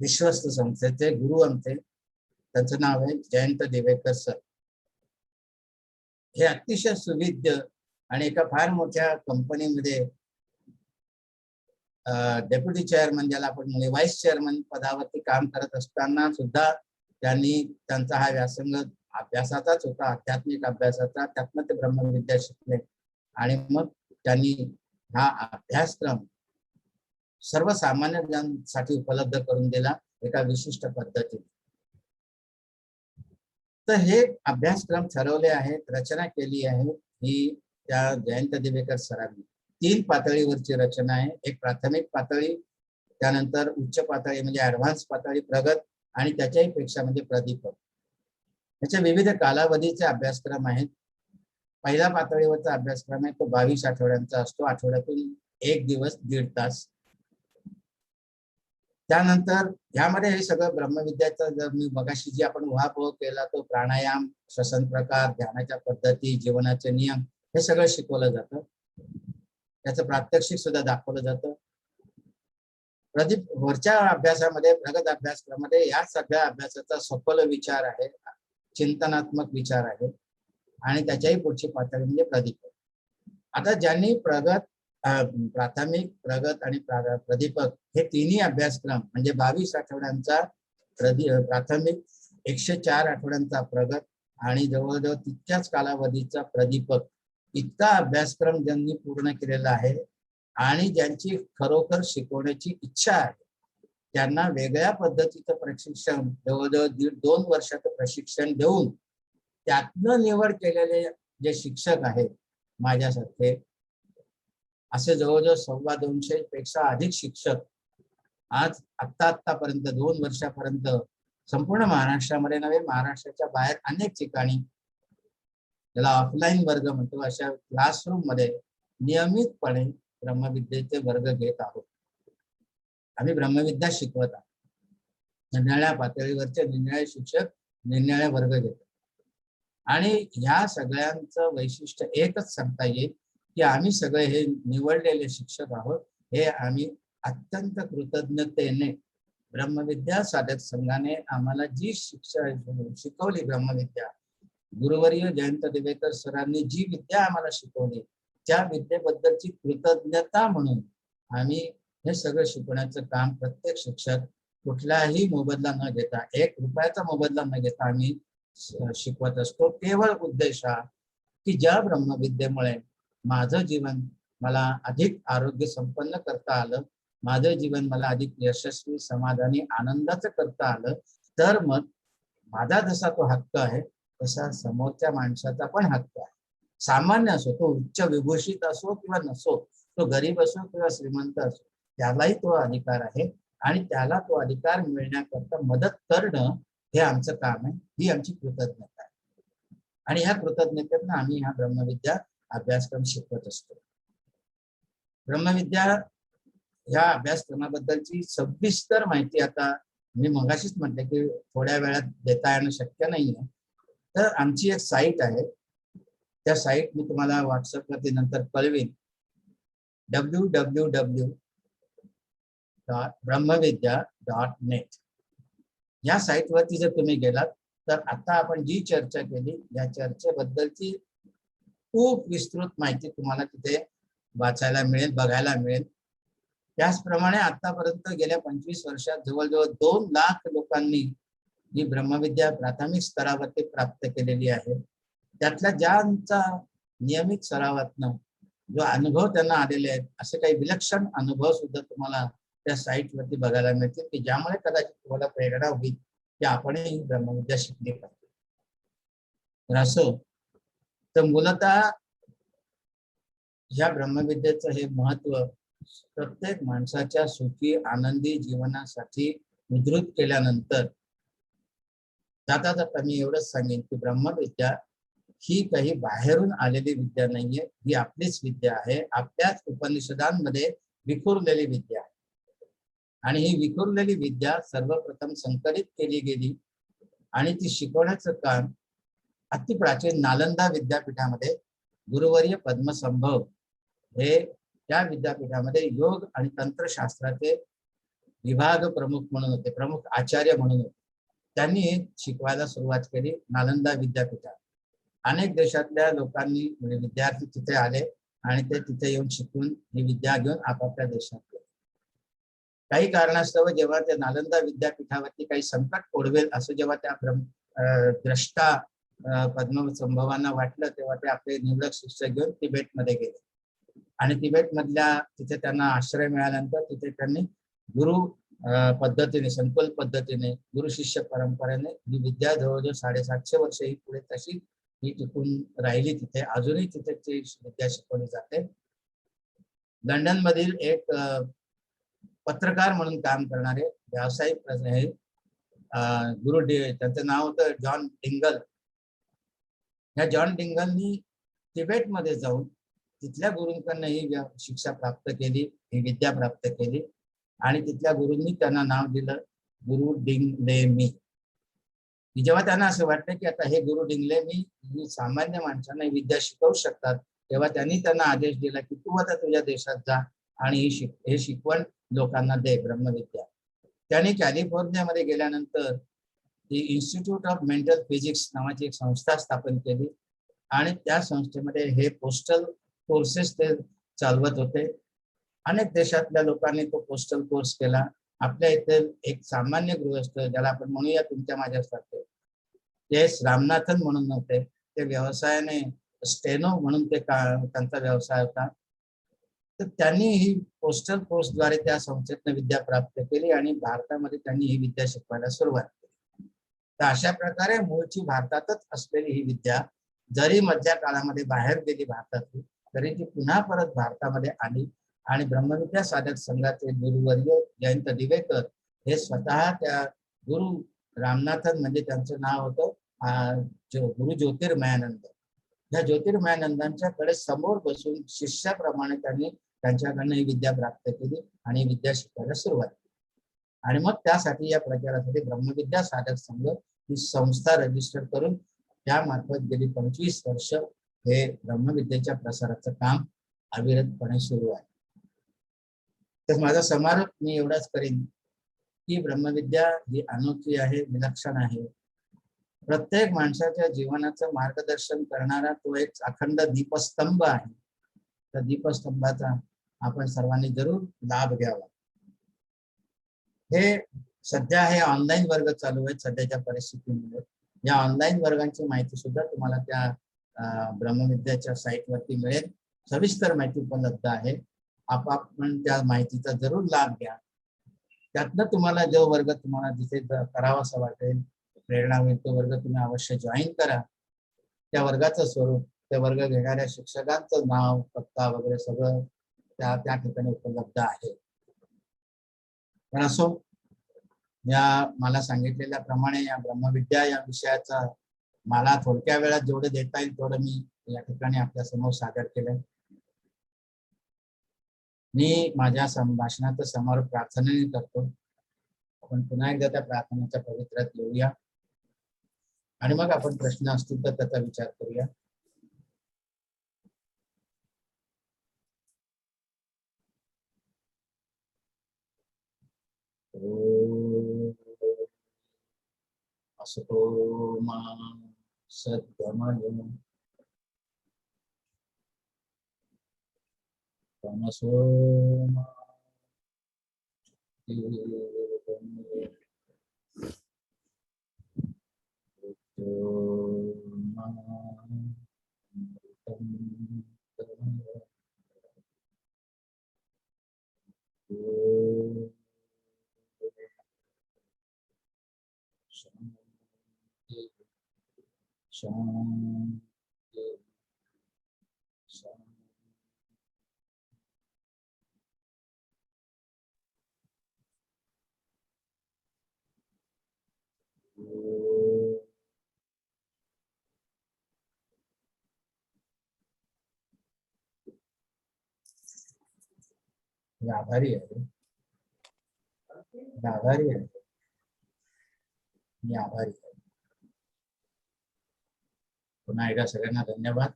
विश्वस्त संस्थेचे गुरु आमचे, त्यांचं नाव आहे जयंत दिवेकर सर. हे अतिशय सुविद्य आणि एका फार मोठ्या कंपनीमध्ये डेप्युटी चेअरमन, ज्याला आपण म्हणजे व्हाईस चेअरमन पदावरती काम करत असताना सुद्धा त्यांनी त्यांचा हा व्यासंग अभ्यासाचाच होता, आध्यात्मिक अभ्यासाचा. त्यातनं ते ब्रह्मविद्या शिकले आणि मग त्यांनी हा अभ्यासक्रम सर्वसामान्यांसाठी उपलब्ध करून दिला एका विशिष्ट पद्धतीने. तर हे अभ्यासक्रम ठरवले आहेत, रचना केली आहे ही त्या जयंत दिवेकर सरांनी. 3 पातळीवरची रचना आहे. एक प्राथमिक पातळी, त्यानंतर उच्च पातळी म्हणजे ऍडव्हान्स पातळी, प्रगत, आणि त्याच्याही पेक्षा म्हणजे प्रदीपक. याच्या विविध कालावधीचे अभ्यासक्रम आहेत. पहिल्या पातळीवरचा अभ्यासक्रम आहे तो 22 आठवड्यांचा असतो, आठवड्यातून 1 दिवस 1.5 तास. त्यानंतर यामध्ये हे सगळं ब्रह्मविद्याचं, जर मी मगाशी जी आपण उहापोह केला तो प्राणायाम, श्वसन प्रकार, ध्यानाच्या पद्धती, जीवनाचे नियम, हे सगळं शिकवलं जातं. त्याचं प्रात्यक्षिक सुद्धा दाखवलं जातं. प्रदीप वरच्या अभ्यासामध्ये, प्रगत अभ्यासक्रमामध्ये या सगळ्या अभ्यासाचा सखोल विचार आहे, चिंतनात्मक विचार आहे. आणि त्याच्याही पुढची पातळी म्हणजे प्रदीपक. आता ज्यांनी प्राथमिक, प्रगत आणि प्रदीपक हे तिन्ही अभ्यासक्रम म्हणजे 22 आठवड्यांचा प्राथमिक, 104 आठवड्यांचा प्रगत आणि जवळजवळ तितक्याच कालावधीचा प्रदीपक, इतका अभ्यासक्रम ज्यांनी पूर्ण केलेला आहे आणि ज्यांची खरोखर शिकवण्याची इच्छा आहे, त्यांना वेगळ्या पद्धतीचं प्रशिक्षण, जवळजवळ 1.5-2 वर्षाचं प्रशिक्षण देऊन त्यातनं निवड केलेले जे शिक्षक आहेत माझ्यासारखे, असे जवळजवळ 250 पेक्षा अधिक शिक्षक आज आतापर्यंत 2 वर्षापर्यंत संपूर्ण महाराष्ट्रामध्ये नव्हे, महाराष्ट्राच्या बाहेर अनेक ठिकाणी, त्याला ऑफलाईन वर्ग म्हणतो, अशा क्लासरूम मध्ये नियमितपणे ब्रह्मविद्येचे वर्ग घेत आहोत. आम्ही ब्रह्मविद्या शिकवत आहोत. निरनिराळ्या पातळीवरचे निरनिराळे शिक्षक निरनिराळे वर्ग घेतात. आणि ह्या सगळ्यांचं वैशिष्ट्य एकच सांगता येईल की आम्ही सगळे हे निवडलेले शिक्षक आहोत. हे आम्ही अत्यंत कृतज्ञतेने ब्रह्मविद्या साधक संघाने आम्हाला जी शिकवली, ब्रह्मविद्या, गुरुवर्य जयंत दिवेकर सरांनी जी विद्या आम्हाला शिकवली, त्या विद्येबद्दलची कृतज्ञता म्हणून आम्ही हे सगळं शिकवण्याचं काम प्रत्येक शिक्षक कुठलाही मोबदला न घेता, 1 रुपयाचा मोबदला न घेता आम्ही शिकवत असतो. केवळ उद्देश हा की ज्या ब्रह्मविद्येमुळे माझं जीवन मला अधिक आरोग्य संपन्न करता आलं, माझं जीवन मला अधिक यशस्वी, समाधानी, आनंदाचं करता आलं, तर मग माझा जसा तो हक्क आहे तसा समोरच्या माणसाचा पण हक्क आहे सामान्य असो, तो उच्च विभूषित असो किंवा नसो, तो गरीब असो किंवा श्रीमंत असो, त्यालाही तो अधिकार आहे आणि त्याला तो अधिकार मिळण्याकरता मदत करणं हे आमचं काम आहे, ही आमची कृतज्ञता आहे. आणि ह्या कृतज्ञतेतनं आम्ही हा ब्रह्मविद्या अभ्यासक्रम शिकवत असतो. ब्रह्मविद्या या अभ्यासक्रमाबद्दलची सविस्तर माहिती आता मी मगाशीच म्हटलं की थोड्या वेळात देता येणं शक्य नाहीये. तर आमची एक साईट आहे, त्या साईट मी तुम्हाला व्हॉट्सअपवरती नंतर कळवीन. www.brahmavidya.net या साईटवरती जर तुम्ही गेलात तर आता आपण जी चर्चा केली या चर्चेबद्दलची खूप विस्तृत माहिती तुम्हाला तिथे वाचायला मिळेल, बघायला मिळेल. त्याचप्रमाणे आतापर्यंत गेल्या 25 वर्षात जवळजवळ 2 लाख लोकांनी ही ब्रह्मविद्या प्राथमिक स्तरावरती प्राप्त केलेली आहे. त्यातल्या ज्यांचा नियमित सरावातनं जो अनुभव त्यांना आलेले आहेत, असे काही विलक्षण अनुभव सुद्धा तुम्हाला त्या साईटवरती बघायला मिळतील की ज्यामुळे कदाचित तुम्हाला प्रेरणा होईल की आपणही ही ब्रह्मविद्या शिकली पाहिजे. तर असं तर मूलतः ह्या ब्रह्मविद्येचं हे महत्व प्रत्येक माणसाच्या सुखी आनंदी जीवनासाठी उद्धृत केल्यानंतर जाता जाता मी एवढंच सांगेन की ब्रह्मविद्या ही काही बाहेरून आलेली विद्या नाहीये, ही आपलीच विद्या आहे, आपल्याच उपनिषदांमध्ये विखुरलेली विद्या आहे. आणि ही विखुरलेली विद्या सर्वप्रथम संकलित केली गेली आणि ती शिकवण्याचं काम अतिप्राचीन नालंदा विद्यापीठामध्ये गुरुवर्य पद्मसंभव हे त्या विद्यापीठामध्ये योग आणि तंत्रशास्त्राचे विभाग प्रमुख म्हणून होते, प्रमुख आचार्य म्हणून होते. त्यांनी शिकवायला सुरुवात केली नालंदा विद्यापीठात. अनेक देशातल्या लोकांनी म्हणजे विद्यार्थी तिथे आले आणि ते तिथे येऊन शिकून ही विद्या घेऊन आपापल्या देशात गेले. काही कारणास्तव जेव्हा त्या नालंदा विद्यापीठावरती काही संकट ओढवेल असं जेव्हा त्या द्रष्टा पद्मसंभवांना वाटलं, तेव्हा ते आपले निवडक शिष्य घेऊन तिबेटमध्ये गेले आणि तिबेटमधल्या तिथे त्यांना आश्रय मिळाल्यानंतर तिथे त्यांनी गुरु पद्धतीने, संकुल पद्धतीने, गुरु शिष्य परंपरेने ही विद्या जवळजवळ 750 वर्ष ही पुढे तशी ही टिकून राहिली. तिथे अजूनही तिथे ती विद्या शिकवली जाते. लंडन मधील एक पत्रकार म्हणून काम करणारे व्यावसायिक गुरु त्यांचं नाव होतं जॉन डिंगल. ह्या जॉन डिंगलनी तिबेटमध्ये जाऊन तिथल्या गुरूंकडनं ही शिक्षा प्राप्त केली, ही विद्या प्राप्त केली आणि तिथल्या गुरूंनी त्यांना नाव दिलं गुरु डिंगलेमी. जेव्हा त्यांना असं वाटतं की आता हे गुरु डिंगलेमी ही सामान्य माणसांना ही विद्या शिकवू शकतात, तेव्हा त्यांनी त्यांना आदेश दिला की तू आता तुझ्या देशात जा आणि हे शिकवण लोकांना दे, ब्रह्मविद्या. त्यांनी कॅलिफोर्नियामध्ये गेल्यानंतर ती इन्स्टिट्यूट ऑफ मेंटल फिजिक्स नावाची एक संस्था स्थापन केली आणि त्या संस्थेमध्ये हे पोस्टल कोर्सेस ते चालवत होते. अनेक देशातल्या लोकांनी तो पोस्टल कोर्स केला. आपल्या इथे एक सामान्य गृहस्थ, ज्याला आपण म्हणूया तुमच्या माझ्यासारखे, एस रामनाथन म्हणून होते. ते व्यवसायाने स्टेनो म्हणून त्यांचा व्यवसाय होता. तर त्यांनी ही पोस्टल कोर्सद्वारे त्या संस्थेतनं विद्या प्राप्त केली आणि भारतामध्ये त्यांनी ही विद्या शिकवायला सुरुवात केली. तर अशा प्रकारे मूळची भारतातच असलेली ही विद्या जरी मधल्या काळामध्ये बाहेर गेली भारतातून, तरी ती पुन्हा परत भारतामध्ये आली आणि ब्रह्मविद्या साधक संघाचे गुरुवर्य जयंत दिवेकर हे स्वतः त्या गुरु रामनाथन, म्हणजे त्यांचं नाव होतं गुरु ज्योतिर्मयानंद, या ज्योतिर्मयानंदांच्याकडे समोर बसून शिष्याप्रमाणे त्यांनी त्यांच्याकडनं ही विद्या प्राप्त केली आणि विद्या शिकवायला सुरुवात केली. आणि मग त्यासाठी या प्रचारासाठी ब्रह्मविद्या साधक संघ ही संस्था रजिस्टर करून त्यामार्फत गेली 25 वर्ष हे ब्रह्मविद्येच्या प्रसाराचं काम अविरतपणे सुरू आहे. तर माझा समारोप मी एवढाच करीन की ब्रह्मविद्या ही अनोखी आहे, विलक्षण आहे. प्रत्येक माणसाच्या जीवनाचं मार्गदर्शन करणारा तो एक अखंड दीपस्तंभ आहे. त्या दीपस्तंभाचा आपण सर्वांनी जरूर लाभ घ्यावा. हे सध्या हे ऑनलाईन वर्ग चालू आहेत सध्याच्या परिस्थितीमुळे. या ऑनलाईन वर्गांची माहिती सुद्धा तुम्हाला त्या ब्रह्मविद्याच्या साईटवरती मिळेल. सविस्तर माहिती उपलब्ध आहे. आपण त्या माहितीचा जरूर लाभ घ्या. त्यातनं तुम्हाला जो वर्ग तुम्हाला जिथे करावासा वाटेल, प्रेरणा होईल, तो वर्ग तुम्ही अवश्य जॉईन करा. त्या वर्गाचं स्वरूप ते वर्ग घेणाऱ्या शिक्षकांचं नाव, पत्ता वगैरे सगळं त्या त्या ठिकाणी उपलब्ध आहे. पण असो, या मला सांगितलेल्या प्रमाणे या ब्रह्मविद्या या विषयाचा मला थोडक्या वेळात जेवढं देता येईल तेवढं मी या ठिकाणी आपल्या समोर सादर केलं. मी माझ्या भाषणाचा समारोप प्रार्थनेने करतो. आपण पुन्हा एकदा त्या प्रार्थनेच्या पवित्रात येऊया आणि मग आपण प्रश्न असतील तर त्याचा विचार करूया. असतो मा सद्गमय तमसो मा ज्योतिर्गमय मृत्योर्मामृतं गमय. शांति शांति शांति. मी आभारी आहे. मी आभारी आहे. मी आभारी आहे. पुन्हा एकदा सगळ्यांना धन्यवाद.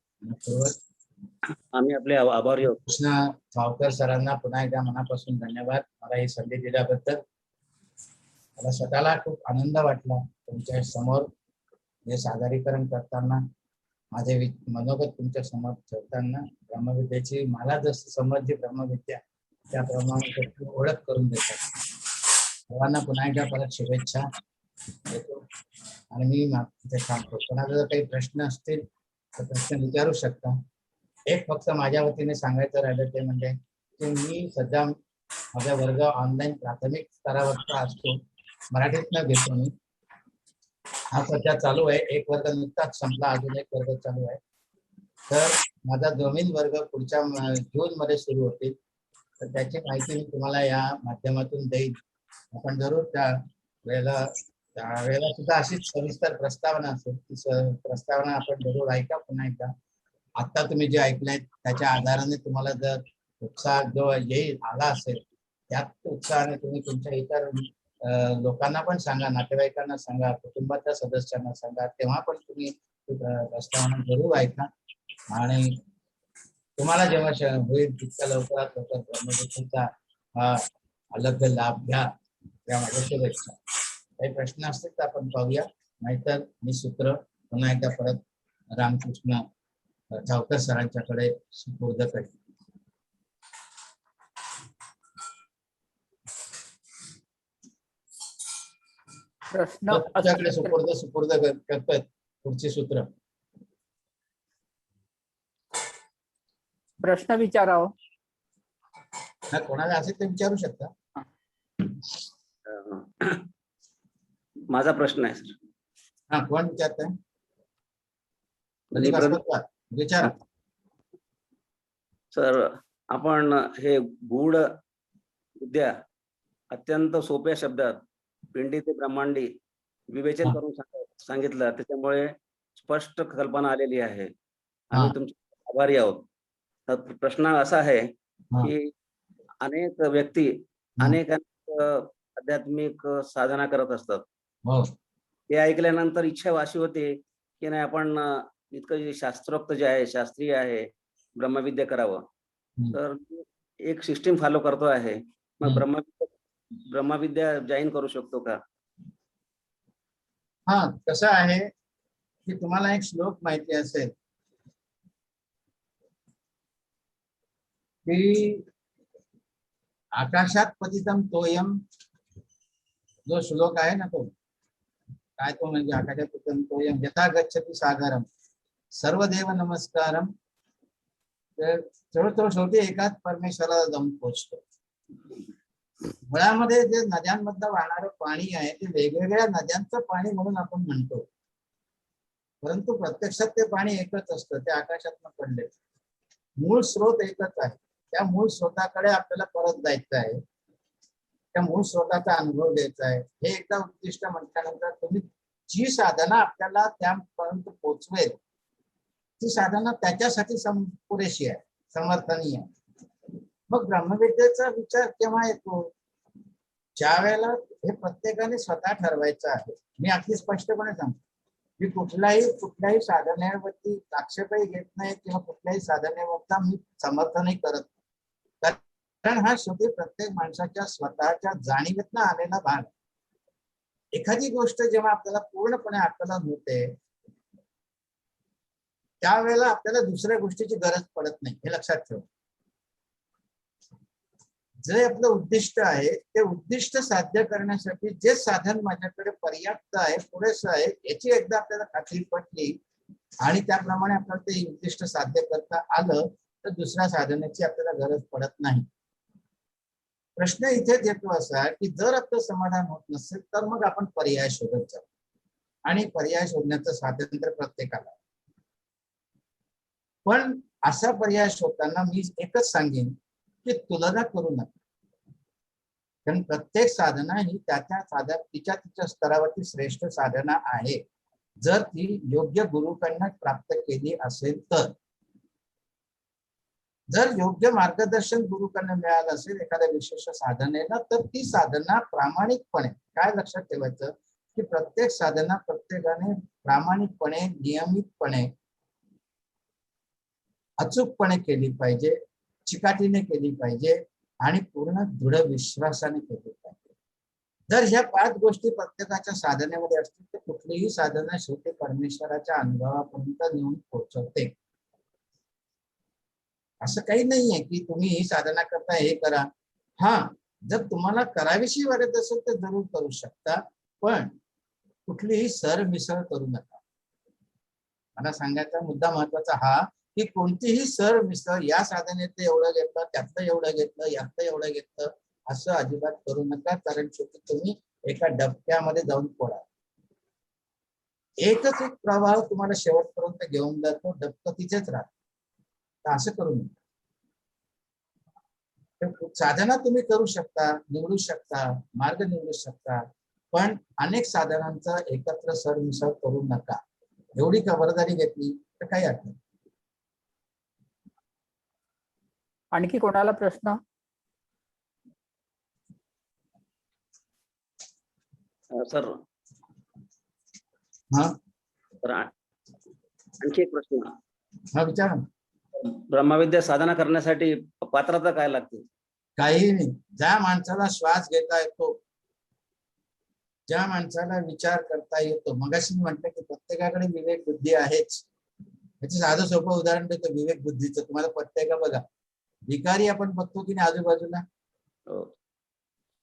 आम्ही आपले आभारी आहोत. कृष्ण सावकर सरांना पुन्हा एकदा मनापासून धन्यवाद मला ही संधी दिल्याबद्दल. मला स्वतःला खूप आनंद वाटला तुमच्या समोर हे सादरीकरण करताना, माझे मनोगत तुमच्या समोर ठेवताना. ब्रह्मविद्येची मला जसं समजली ब्रह्मविद्या त्याप्रमाणे ओळख करून देतात. सर्वांना पुन्हा एकदा परत शुभेच्छा देतो आणि मी तिथे थांबतो. कोणाला जर काही प्रश्न असतील तर प्रश्न विचारू शकता. एक फक्त माझ्या वतीने सांगायचं राहिलं ते म्हणजे की मी सध्या माझा वर्ग ऑनलाईन प्राथमिक स्तरावरचा असतो, मराठीतनं घेतो मी. हा सध्या चालू आहे. एक वर्ग नुकताच संपला, अजून एक वर्ग चालू आहे. तर माझा नवीन वर्ग पुढच्या जून मध्ये सुरू होतील. तर त्याची माहिती मी तुम्हाला या माध्यमातून देईन. आपण जरूर त्यावेळेला सुद्धा अशीच सविस्तर प्रस्तावना असेल. ती प्रस्तावना आपण जरूर ऐका पुन्हा एकदा. आता तुम्ही जे ऐकलंय त्याच्या आधाराने तुम्हाला जर उत्साह जो येईल आला असेल, त्यात उत्साहाने तुम्ही तुमच्या इतर लोकांना पण सांगा, नातेवाईकांना सांगा, कुटुंबाच्या सदस्यांना सांगा. तेव्हा पण तुम्ही प्रस्तावना जरूर ऐका आणि तुम्हाला जेव्हा होईल तितक्या लवकरात लवकर ब्रह्मविद्येचा अलग लाभ घ्या. या माझ्या शुभेच्छा. काही प्रश्न असतील तर आपण पाहूया, नाहीतर मी सूत्र पुन्हा एकदा परत रामकृष्ण सावकर सरांच्याकडे सुपूर्द करेन. प्रश्न तुमच्याकडे सुपूर्द करतोय पुढची सूत्र. प्रश्न विचारावं. कोणाला असेल ते विचारू शकता. माझा प्रश्न आहे सर. हा, कोण विचारताय? विचारा सर. आपण हे गूढ विद्या अत्यंत सोप्या शब्दात पिंडी ते ब्रह्मांडी विवेचन करून सांगितलं, त्याच्यामुळे स्पष्ट कल्पना आलेली आहे. आम्ही तुमचे आभारी आहोत. तर प्रश्न असा आहे की अनेक व्यक्ती अनेक आध्यात्मिक साधना करत असतात. ते ऐकल्यानंतर इच्छा अशी होते की नाही, आपण इतकं शास्त्रोक्त जे आहे, शास्त्रीय आहे, ब्रह्मविद्या करावं. तर एक सिस्टीम फॉलो करतो आहे. मग ब्रह्मविद्या जॉईन करू शकतो का? हा, कसं आहे की तुम्हाला एक श्लोक माहिती असेल की आकाशात पतितम तोयम, जो श्लोक आहे ना, तो काय तो म्हणजे आकाशात पतितम तोयम यथा गच्छति सागरम सर्वदेव नमस्कारम. तर शेवटी एकाच परमेश्वराला जाऊन पोहोचतो. मुळामध्ये जे नद्यांमधलं वाहणारं पाणी आहे ते वेगवेगळ्या नद्यांचं पाणी म्हणून आपण म्हणतो, परंतु प्रत्यक्षात ते पाणी एकच असतं, ते आकाशातनं पडले. मूळ स्रोत एकच आहे. त्या मूळ स्रोताकडे आपल्याला परत जायचं आहे, त्या मूळ स्रोताचा अनुभव घ्यायचा आहे. हे एकदा उद्दिष्ट म्हटल्यानंतर तुम्ही जी साधना आपल्याला त्यापर्यंत पोहोचवेल ती साधना त्याच्यासाठी पुरेशी आहे, समर्थनीय आहे. मग ब्रह्मविद्येचा विचार केव्हा येतो? ज्या वेळेला हे प्रत्येकाने स्वतः ठरवायचं आहे. मी अगदी स्पष्टपणे सांगतो, मी कुठल्याही साधनेवरती आक्षेपही घेत नाही किंवा कुठल्याही साधनेवरचा मी समर्थनही करत नाही. कारण हा शेवटी प्रत्येक माणसाच्या स्वतःच्या जाणीवेतनं आलेला भाग. एखादी गोष्ट जेव्हा आपल्याला पूर्णपणे आकलन होते त्यावेळेला आपल्याला दुसऱ्या गोष्टीची गरज पडत नाही, हे लक्षात ठेवा. जे आपलं उद्दिष्ट आहे ते उद्दिष्ट साध्य करण्यासाठी जे साधन माझ्याकडे पर्याप्त आहे, पुरेसं आहे, याची एकदा आपल्याला खात्री पटली आणि त्याप्रमाणे आपल्याला ते उद्दिष्ट साध्य करता आलं तर दुसऱ्या साधनाची आपल्याला गरज पडत नाही. प्रश्न इथेच येतो असा की जर आपलं समाधान होत नसेल तर मग आपण पर्याय शोधत जाऊ आणि पर्याय शोधण्याचं स्वातंत्र्य प्रत्येकाला. पण असा पर्याय शोधताना मी एकच सांगेन की तुलना करू नका. कारण प्रत्येक साधना ही तिच्या स्तरावरती श्रेष्ठ साधना आहे, जर ती योग्य गुरुकडनं प्राप्त केली असेल तर. जर योग्य मार्गदर्शन गुरुकडनं मिळालं असेल एखाद्या विशेष साधनेला तर ती साधना प्रामाणिकपणे, काय लक्षात ठेवायचं की प्रत्येक साधना प्रत्येकाने प्रामाणिकपणे, नियमितपणे, अचूकपणे केली पाहिजे, चिकाटीने केली पाहिजे आणि पूर्ण दृढ विश्वासाने केली पाहिजे. जर ह्या 5 गोष्टी प्रत्येकाच्या साधनेमध्ये असतील तर कुठलीही साधना शेवटी परमेश्वराच्या अनुभवापर्यंत नेऊन पोहोचवते. असं काही नाहीये की तुम्ही ही साधना करता हे करा. हा, जर तुम्हाला करावीशी वाटत असेल तर जरूर करू शकता, पण कुठलीही सरमिसळ करू नका. मला सांगायचा मुद्दा महत्वाचा हा की कोणतीही सरमिसळ, या साधनेत एवढं घेतलं, त्यातलं एवढं घेतलं, यातलं एवढं घेतलं, असं अजिबात करू नका. कारण शेवटी तुम्ही एका डबक्यामध्ये जाऊन पडा. एकच एक प्रवाह तुम्हाला शेवटपर्यंत घेऊन जातो, डबकं तिथेच राहत. तर असं करू नका. साधना तुम्ही करू शकता, निवडू शकता, मार्ग निवडू शकता, पण अनेक साधनांचा एकत्र सरमिसळ करू नका. एवढी खबरदारी घेतली तर काही अर्थ नाही. आणखी कोणाला प्रश्न? सर हा, तर आणखी एक प्रश्न. हा विचार. ब्रह्मविद्या साधना करण्यासाठी पात्रता काय लागते? काही नाही. ज्या माणसाला श्वास घेता येतो, ज्या माणसाला विचार करता येतो, मगाशी मी म्हटलं की प्रत्येकाकडे विवेक बुद्धी आहेच. याचं साधं सोपं उदाहरण देतो विवेक बुद्धीचं, तुम्हाला पटतंय का बघा. भिकारी आपण बघतो की नाही आजूबाजूला,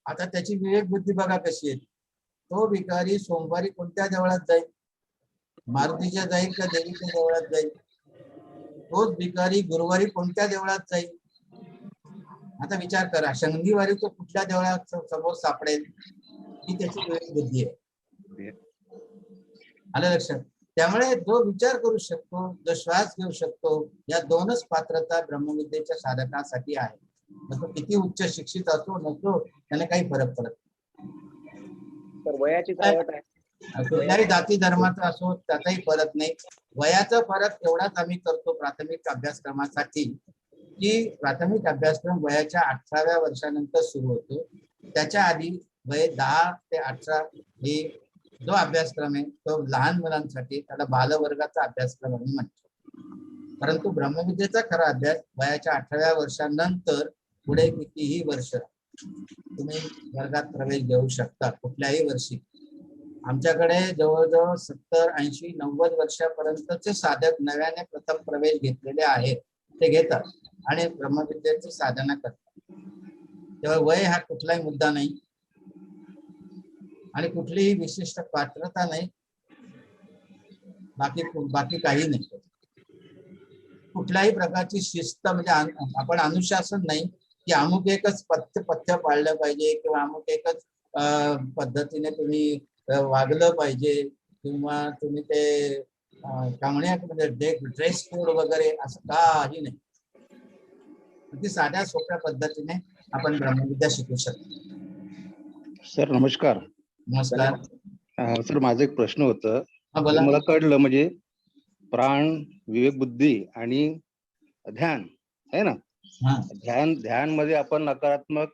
आता त्याची विवेक बुद्धी बघा कशी आहे. तो भिकारी सोमवारी कोणत्या देवळात जाईल? मारुतीच्या जाईल का देवीच्या देवळात जाईल? तोच भिकारी गुरुवारी कोणत्या देवळात जाईल? आता विचार करा, शनिवारी तो कुठल्या देवळात समोर सापडेल? ही त्याची विवेक बुद्धी आहे. आलं लक्षात? त्यामुळे जो विचार करू शकतो, जो श्वास घेऊ शकतो, या 2च पात्रता ब्रह्मविद्येच्या साधकासाठी आहे. मग तो किती उच्च शिक्षित असो नसो त्याने काही फरक पडत तर वयाची काय अट आहे? कुठल्याही जाती धर्माचा असो त्याचाही फरक नाही. वयाचा फरक एवढाच आम्ही करतो प्राथमिक अभ्यासक्रमासाठी की प्राथमिक अभ्यासक्रम वयाच्या 18व्या वर्षानंतर सुरू होतो. त्याच्या आधी वय 10 ते 18 हे जो अभ्यासक्रम आहे तो लहान मुलांसाठी, त्याला बालवर्गाचा अभ्यासक्रम आम्ही म्हणतो. परंतु ब्रह्मविद्येचा खरा अभ्यास वयाच्या 18व्या वर्षानंतर पुढे कितीही वर्ष तुम्ही वर्गात प्रवेश घेऊ शकता, कुठल्याही वर्षी. आमच्याकडे जवळजवळ 70, 80, 90 वर्षापर्यंतचे साधक नव्याने प्रथम प्रवेश घेतलेले आहेत, ते घेतात आणि ब्रह्मविद्येची साधना करतात. तेव्हा वय हा कुठलाही मुद्दा नाही आणि कुठलीही विशिष्ट पात्रता नाही, बाकी काही नाही. कुठल्याही प्रकारची शिस्त म्हणजे आपण अनुशासन नाही की अमुक एकच पथ्य पाळलं पाहिजे किंवा अमुक एकच पद्धतीने तुम्ही वागलं पाहिजे किंवा तुम्ही ते म्हणजे ड्रेस कोड वगैरे असं काही नाही. अगदी साध्या सोप्या पद्धतीने आपण ब्रह्मविद्या शिकू शकतो. सर नमस्कार. नमस्कार. सर माझं एक प्रश्न होतं. हा बोला. मला कळलं म्हणजे प्राण, विवेक, बुद्धी आणि ध्यान आहे ना. हा. ध्यान मध्ये आपण नकारात्मक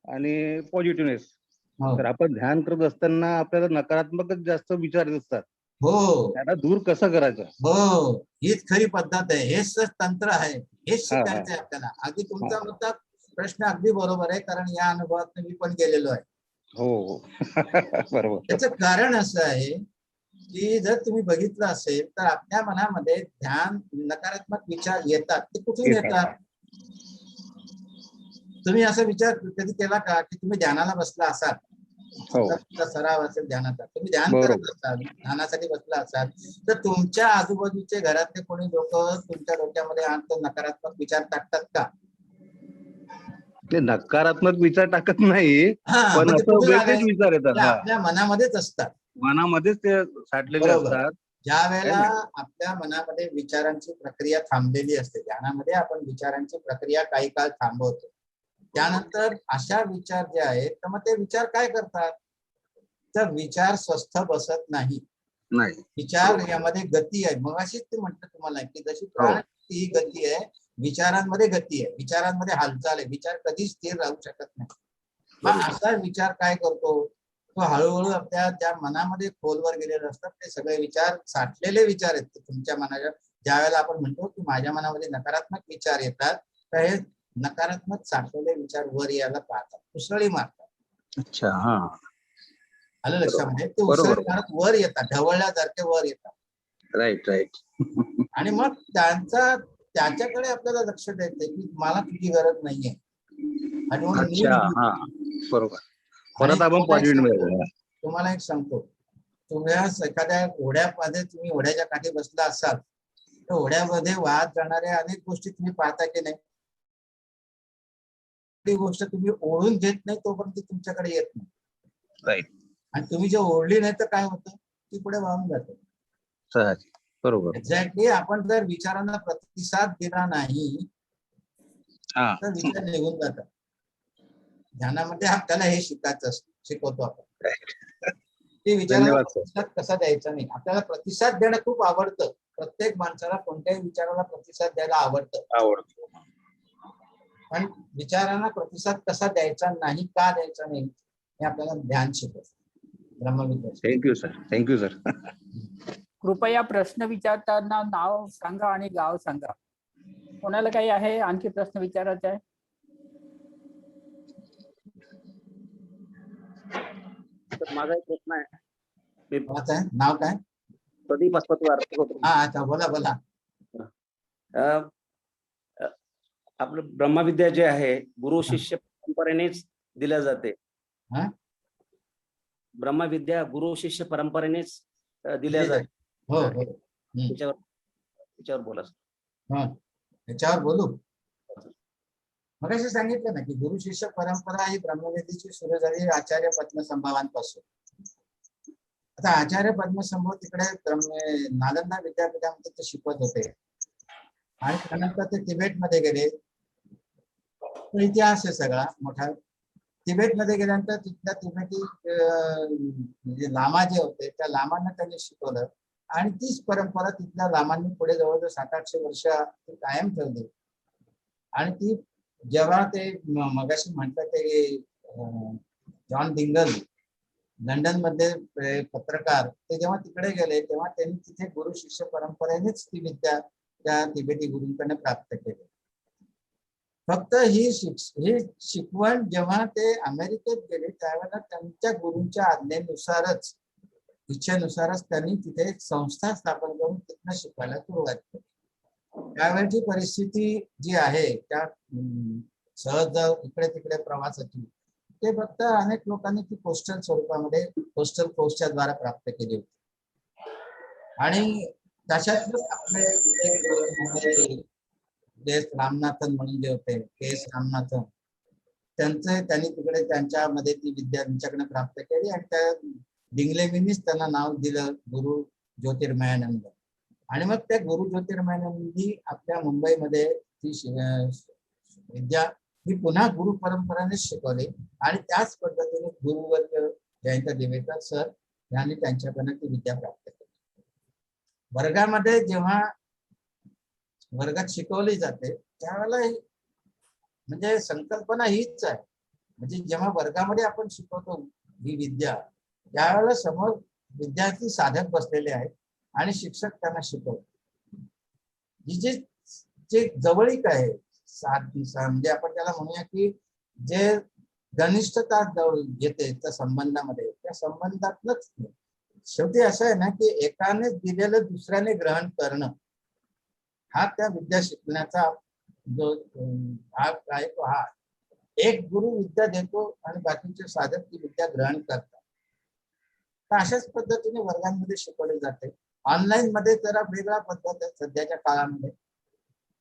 आणि पॉझिटिव्हनेस. हो. तर आपण ध्यान करत असताना आपल्याला नकारात्मकच जास्त विचार येत असतात. हो त्याला दूर कसं करायचं? हो, हीच खरी पद्धत आहे. हेच तंत्र आहे. हेच हा, हा. शिकायचं आहे आपल्याला. अगदी तुमचा मुद्दा प्रश्न अगदी बरोबर आहे, कारण या अनुभवात मी पण गेलेलो आहे. हो बरोबर. त्याचं कारण असं आहे की जर तुम्ही बघितलं असेल तर आपल्या मनामध्ये ध्यान नकारात्मक विचार येतात. ते कुठून येतात? तुम्ही असा विचार कधी केला का की तुम्ही ध्यानाला बसला असाल, तुमचा सराव असेल ध्यानाचा, तुम्ही ध्यान करत असाल, ध्यानासाठी बसला असाल, तर तुमच्या आजूबाजूचे घरातले कोणी लोक तुमच्या डोक्यामध्ये नकारात्मक विचार टाकतात का? ते नकारात्मक विचार टाकत नाही, पण म्हणजे असं वेगळेच विचार येतात. आपल्या मनामध्येच असतात. मनामध्येच ते साठलेले असतात. ज्या वेळेला आपल्या मनामध्ये विचारांची प्रक्रिया थांबलेली असते, ध्यानामध्ये आपण विचारांची प्रक्रिया काही काळ थांबवतो. त्यानंतर अशा विचार जे आहेत, तर मग ते विचार काय करतात? तर विचार स्वस्थ बसत नाही. विचार यामध्ये गती आहे. मग अशीच ते म्हणतात तुम्हाला की जशी प्राण ही गती आहे, विचारांमध्ये गती आहे, विचारांमध्ये हालचाल आहे. विचार कधीच स्थिर राहू शकत नाही. मग असा विचार काय करतो? तो हळूहळू आपल्या ज्या मनामध्ये खोलवर गेलेले असतात ते सगळे विचार, साठलेले विचार आहेत तुमच्या मनाच्या. ज्या वेळेला आपण म्हणतो की माझ्या मनामध्ये नकारात्मक विचार येतात, तर हे नकारात्मक साठलेले विचार वर यायला पाहतात, उसळी मारतात. अच्छा. हा, आलं लक्षामध्ये? ते उसळी मारत वर येतात, ढवळल्यासारखे वर येतात. राईट. आणि मग त्याच्याकडे आपल्याला लक्ष द्यायचंय की मला तुझी गरज नाहीये. बरोबर. परत आपण पॉझिटिव्ह. तुम्हाला एक सांगतो, तुम्हाला एखाद्या ओढ्यामध्ये तुम्ही ओढ्याच्या काठी बसला असाल तर ओढ्यामध्ये वाहत जाणाऱ्या अनेक गोष्टी तुम्ही पाहता की नाही? ती गोष्ट तुम्ही ओढून घेत नाही तोपर्यंत तुमच्याकडे येत नाही. राईट. आणि तुम्ही जे ओढली नाही तर काय होतं? ती पुढे वाहून जाते. सहज. बरोबर. एक्झॅक्टली. आपण जर विचारांना प्रतिसाद दिला नाही तर विचार निघून जातात. ध्यानामध्ये आपल्याला हे शिकवतो आपण की विचाराला प्रतिसाद कसा द्यायचा नाही. आपल्याला प्रतिसाद देणं खूप आवडतं. प्रत्येक माणसाला कोणत्याही विचाराला प्रतिसाद द्यायला आवडतं. पण विचारांना प्रतिसाद कसा द्यायचा नाही, का द्यायचा नाही, हे आपल्याला ध्यान शिकवतं ब्रह्मविद्या. Thank you sir. कृपया प्रश्न विचारताना नाव सांगा आणि गाव सांगा. कोणाला काही आहे आणखी प्रश्न विचारायचा आहे? माझा एक प्रश्न आहे. नाव काय? प्रदीप अस्पतवार. हा, बोला. आपलं ब्रह्मविद्या जे आहे गुरु शिष्य परंपरेनेच दिल्या जाते. ब्रह्मविद्या गुरु शिष्य परंपरेनेच दिल्या जाते. त्याच्यावर बोला. त्याच्यावर बोलू. मगाशी सांगितलं ना की गुरु शिष्य परंपरा ही ब्रह्मविद्येची सुरू झाली आचार्य पद्मसंभवांपासून. आता आचार्य पद्मसंभव तिकडे नालंदा विद्यापीठामध्ये ते शिकवत होते आणि त्यानंतर ते तिबेटमध्ये गेले. तो इतिहास आहे सगळा मोठा. तिबेटमध्ये गेल्यानंतर तिथल्या तिबेटी म्हणजे लामा जे होते त्या लामांना त्यांनी शिकवलं आणि तीच परंपरा तिथल्या लामांनी पुढे जवळजवळ 700-800 वर्ष कायम ठेवली. आणि ती जेव्हा ते मगाशी म्हटलं ते जॉन डिंगल लंडन मध्ये पत्रकार, ते जेव्हा तिकडे गेले तेव्हा त्यांनी तिथे गुरु शिष्य परंपरेनेच ती विद्या त्या तिबेटी गुरूंकडे प्राप्त केली. फक्त ही शिकवण जेव्हा ते अमेरिकेत गेले त्यावेळेला त्यांच्या गुरूंच्या आज्ञेनुसारच, इच्छेनुसारच त्यांनी तिथे एक संस्था स्थापन करून तिथनं शिकवायला सुरुवात केली. त्यावेळची परिस्थिती जी आहे त्या सहज इकडे तिकडे प्रवासाची, ते फक्त अनेक लोकांनी ती पोस्टल स्वरूपामध्ये पोस्टल पोस्टच्या द्वारा प्राप्त केली होती. आणि त्याच्यात आपले केस रामनाथन म्हणून जे होते, केस रामनाथन, त्यांनी तिकडे त्यांच्यामध्ये ती विद्या त्यांच्याकडे प्राप्त केली आणि त्या डिंगलेमीनीच त्यांना नाव दिलं गुरु ज्योतिर्मयानंद. आणि मग त्या गुरु ज्योतिर्मयांनी आपल्या मुंबईमध्ये ती विद्या ही पुन्हा गुरु परंपरेने शिकवली आणि त्याच पद्धतीने गुरुवर्ग जयंत दिवेकर सर यांनी त्यांच्याकडनं ती विद्या प्राप्त केली. वर्गामध्ये जेव्हा वर्गात शिकवली जाते त्यावेळेला म्हणजे संकल्पना हीच आहे, म्हणजे जेव्हा वर्गामध्ये आपण शिकवतो ही विद्या त्यावेळेला समोर विद्यार्थी साधक बसलेले आहेत आणि शिक्षक त्यांना शिकवतात. ही जे जवळीक आहे म्हणजे आपण त्याला म्हणूया की जे घनिष्ठता येते त्या संबंधामध्ये, त्या संबंधातच शेवटी असं आहे ना की एकाने दिलेलं दुसऱ्याने ग्रहण करणं हा त्या विद्या शिकण्याचा जो भाग आहे तो हा. एक गुरु विद्या देतो आणि बाकीचे साधक ती विद्या ग्रहण करतात. तर अशाच पद्धतीने वर्गांमध्ये शिकवले जाते. ऑनलाईन मध्ये जरा वेगळा पद्धत आहे सध्याच्या काळामध्ये.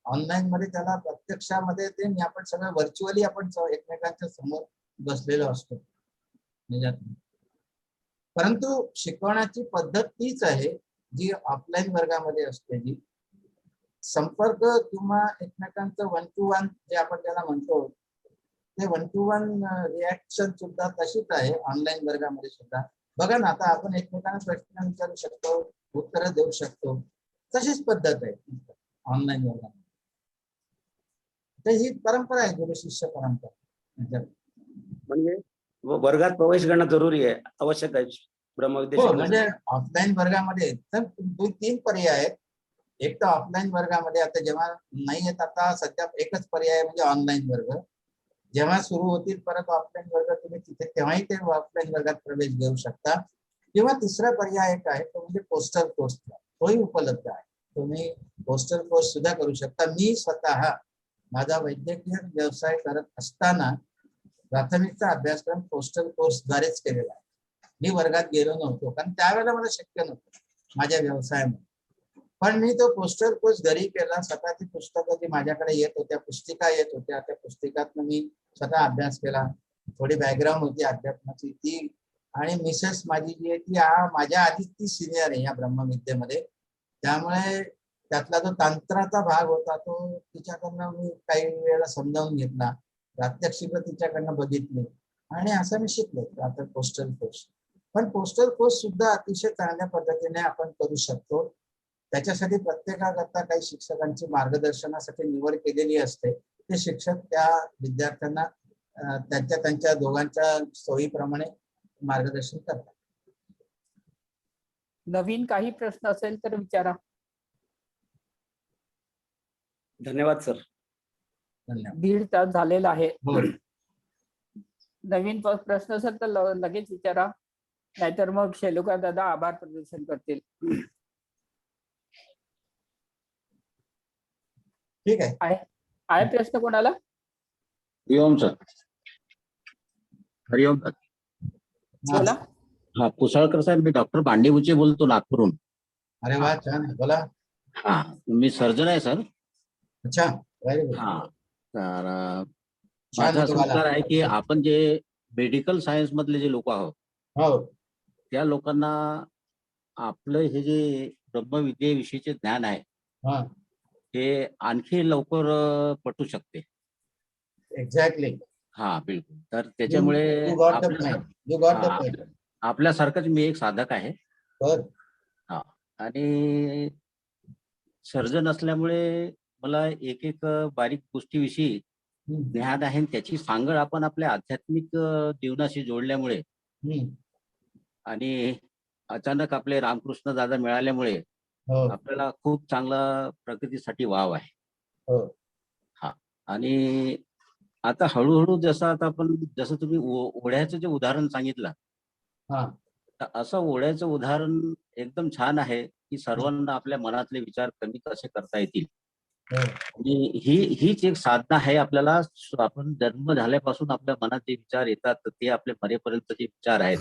ऑनलाईन मध्ये त्याला प्रत्यक्षामध्ये ते आपण सगळं व्हर्च्युअली आपण एकमेकांच्या समोर बसलेलो असतो. परंतु शिकवण्याची पद्धत तीच आहे जी ऑफलाईन वर्गामध्ये असते. जी संपर्क किंवा एकमेकांचं वन टू वन जे आपण त्याला म्हणतो ते वन टू वन रिॲक्शन सुद्धा तशीच आहे ऑनलाईन वर्गामध्ये सुद्धा. बघा ना, आता आपण एकमेकांना प्रश्न विचारू शकतो, उत्तरं देऊ शकतो, तशीच पद्धत आहे ऑनलाईन वर्गामध्ये. तर ही परंपरा आहे गुरु शिष्य परंपरा. म्हणजे वर्गात प्रवेश करणं जरुरी आहे, आवश्यक आहे ब्रह्मविद्या हो, शिकण्यासाठी. म्हणजे ऑफलाईन वर्गामध्ये तर 3 पर्याय आहेत. एक तर ऑफलाईन वर्गामध्ये आता जेव्हा नाही येत, आता सध्या एकच पर्याय म्हणजे ऑनलाईन वर्ग. जेव्हा सुरू होतील परत ऑफलाईन वर्ग तुम्ही तिथे तेव्हाही ते ऑफलाईन वर्गात प्रवेश घेऊ शकता. किंवा तिसरा पर्याय एक आहे तो म्हणजे पोस्टल कोर्स, तोही उपलब्ध आहे. तुम्ही पोस्टल कोर्स सुद्धा करू शकता. मी स्वतः माझा वैद्यकीय व्यवसाय करत असताना प्राथमिकचा अभ्यासक्रम पोस्टल कोर्सद्वारेच केलेला आहे. मी वर्गात गेलो नव्हतो कारण त्यावेळेला मला शक्य नव्हतं माझ्या व्यवसायामध्ये. पण मी तो पोस्टल कोर्स घरी केला. स्वतःची पुस्तकं जी माझ्याकडे येत होत्या, पुस्तिका येत होत्या, त्या पुस्तिकातनं मी स्वतः अभ्यास केला. थोडी बॅकग्राऊंड होती अध्यात्माची ती. आणि मिसेस माझी जी आहे ती माझ्या आधीच ती सिनियर आहे या ब्रह्मविद्येमध्ये. त्यामुळे त्यातला जो तंत्राचा भाग होता तो तिच्याकडनं मी काही वेळेला समजावून घेतला, प्रात्यक्षिक तिच्याकडनं बघितले आणि असं मी शिकलो आता पोस्टल कोर्स. पण पोस्टल कोर्स सुद्धा अतिशय चांगल्या पद्धतीने आपण करू शकतो. त्याच्यासाठी प्रत्येकाकरता काही शिक्षकांची मार्गदर्शनासाठी निवड केलेली असते. ते शिक्षक त्या विद्यार्थ्यांना त्यांच्या दोघांच्या सोयीप्रमाणे मार्गदर्शन करतात. नवीन काही प्रश्न असेल तर विचारा. धन्यवाद सर. धन्यवाद. 1.5 तास झालेला आहे. हो. नवीन प्रश्न असेल तर लगेच विचारा, नाहीतर मग शेलुका दादा आभार प्रदर्शन करतील. ठीक आहे. आहे प्रश्न कोणाला? हरिओम सर. हरिओम सर. बोला. हा, कुसाळकर साहेब, मी डॉक्टर बांडेबुचे बोलतो नागपूरहून. अरे वा, छान, बोला. हा, मी सर्जन आहे सर. अच्छा, व्हेरी गुड. हा, तर छान माझा आहे असा तुम्हाला. विचार आहे की आपण जे मेडिकल सायन्स मधले जे लोक आहोत हो, त्या लोकांना आपलं हे जे ब्रह्मविद्येविषयीचे ज्ञान आहे हा, ते आणखी लवकर पटू शकते. एक्झॅक्टली. हा, बिलकुल. तर त्याच्यामुळे You got the point. You got the point. आपल्यासारखंच मी एक साधक आहे. बर. हा, आणि सर्जन असल्यामुळे मला एक एक बारीक गोष्टीविषयी ज्ञान आहे. त्याची सांगड आपण आपल्या आध्यात्मिक जीवनाशी जोडल्यामुळे आणि अचानक आपले रामकृष्ण दादा मिळाल्यामुळे हो, आपल्याला खूप चांगला प्रगतीसाठी वाव आहे. हो. हा, आणि आता हळूहळू जसं तुम्ही ओढ्याचं जे उदाहरण सांगितलं, हा, तर असं ओढ्याचं उदाहरण एकदम छान आहे की सर्वांना आपल्या मनातले विचार कमी कसे करता येतील. हो, आणि हीच एक साधना आहे. आपल्याला आपण जन्म झाल्यापासून आपल्या मनात जे विचार येतात तर ते आपल्या मरेपर्यंत जे विचार आहेत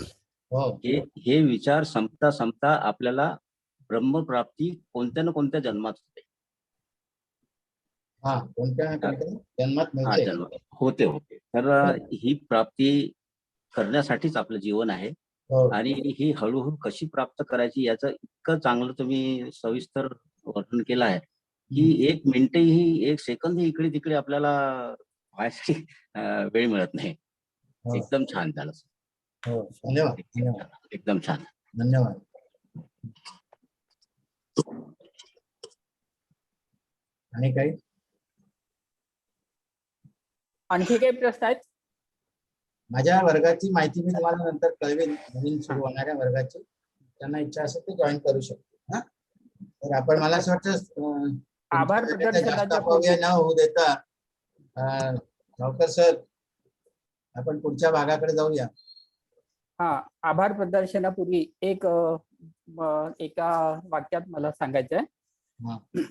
हो. हे विचार संपता संपता आपल्याला ब्रह्मप्राप्ती कोणत्या ना कोणत्या जन्मात होते. हा, कोणत्या ना कोणत्या जन्मात हा, मिळते. जन्म होते. तर ही प्राप्ती करण्यासाठीच आपलं जीवन आहे. हो, आणि ही हळूहळू कशी प्राप्त करायची याचं इतकं चांगलं तुम्ही सविस्तर वर्णन केलं आहे की 1 मिनिटही 1 सेकंदही इकडे तिकडे आपल्याला व्हायसाठी वेळ मिळत नाही. हो. एकदम छान झालं. हो, धन्यवाद धन्यवाद एकदम छान. धन्यवाद. आणि काही आणखी काही प्रश्न आहेत? माझ्या वर्गाची माहिती मी तुम्हाला नंतर कळवेन. नवीन सुरू होणाऱ्या वर्गाची त्यांना इच्छा असेल ते जॉईन करू शकतो. हा, तर आपण मला असं वाटतं आभार जास्त प्रदर्शनाच्या अपव्यय न होऊ देता गावकर सर आपण पुढच्या भागाकडे जाऊया. हा, आभार प्रदर्शनापूर्वी एका वाक्यात मला सांगायचं हा. आहे.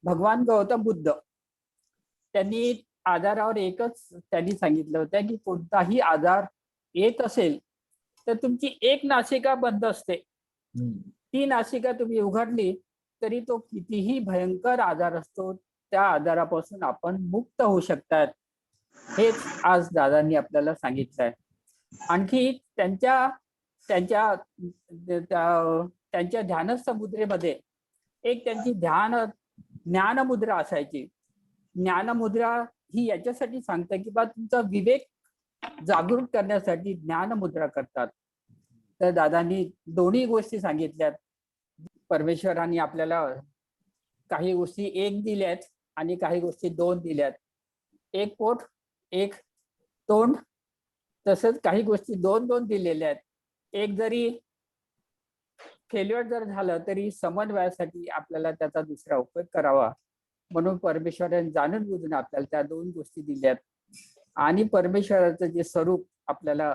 भगवान गौतम बुद्ध त्यांनी आजारावर एकच त्यांनी सांगितलं होतं की कोणताही आजार येत असेल तर तुमची एक नासिका बंद असते. ती नासिका तुम्ही उघडली तरी तो कितीही भयंकर आजार असतो त्या आजारापासून आपण मुक्त होऊ शकतात. हेच आज दादांनी आपल्याला सांगितलं आहे. आणखी त्यांच्या ध्यानस्थ मुद्रेमध्ये एक त्यांची ज्ञानमुद्रा असायची. ज्ञानमुद्रा ही याच्यासाठी सांगते की बा तुमचा विवेक जागृत करण्यासाठी ज्ञानमुद्रा करतात. तर दादांनी दोन्ही गोष्टी सांगितल्यात. परमेश्वरांनी आपल्याला काही गोष्टी 1 दिल्यात आणि काही गोष्टी 2 दिल्यात. 1 पोट 1 तोंड, तसंच काही गोष्टी 2-2 दिलेल्या आहेत. एक जरी फेल्युअर जर झालं तरी समन्वयासाठी आपल्याला त्याचा दुसरा उपयोग करावा. म्हणून परमेश्वराने जाणून बुजून आपल्याला त्या 2 गोष्टी दिल्यात. आणि परमेश्वराचं जे स्वरूप आपल्याला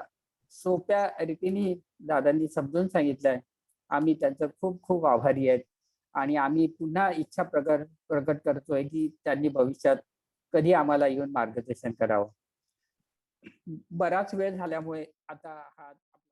सोप्या रीतीने दादांनी समजून सांगितलंय. आम्ही त्यांचं खूप खूप आभारी आहेत. आणि आम्ही पुन्हा इच्छा प्रकट करतोय की त्यांनी भविष्यात कधी आम्हाला येऊन मार्गदर्शन करावं. बराच वेळ झाल्यामुळे आता हा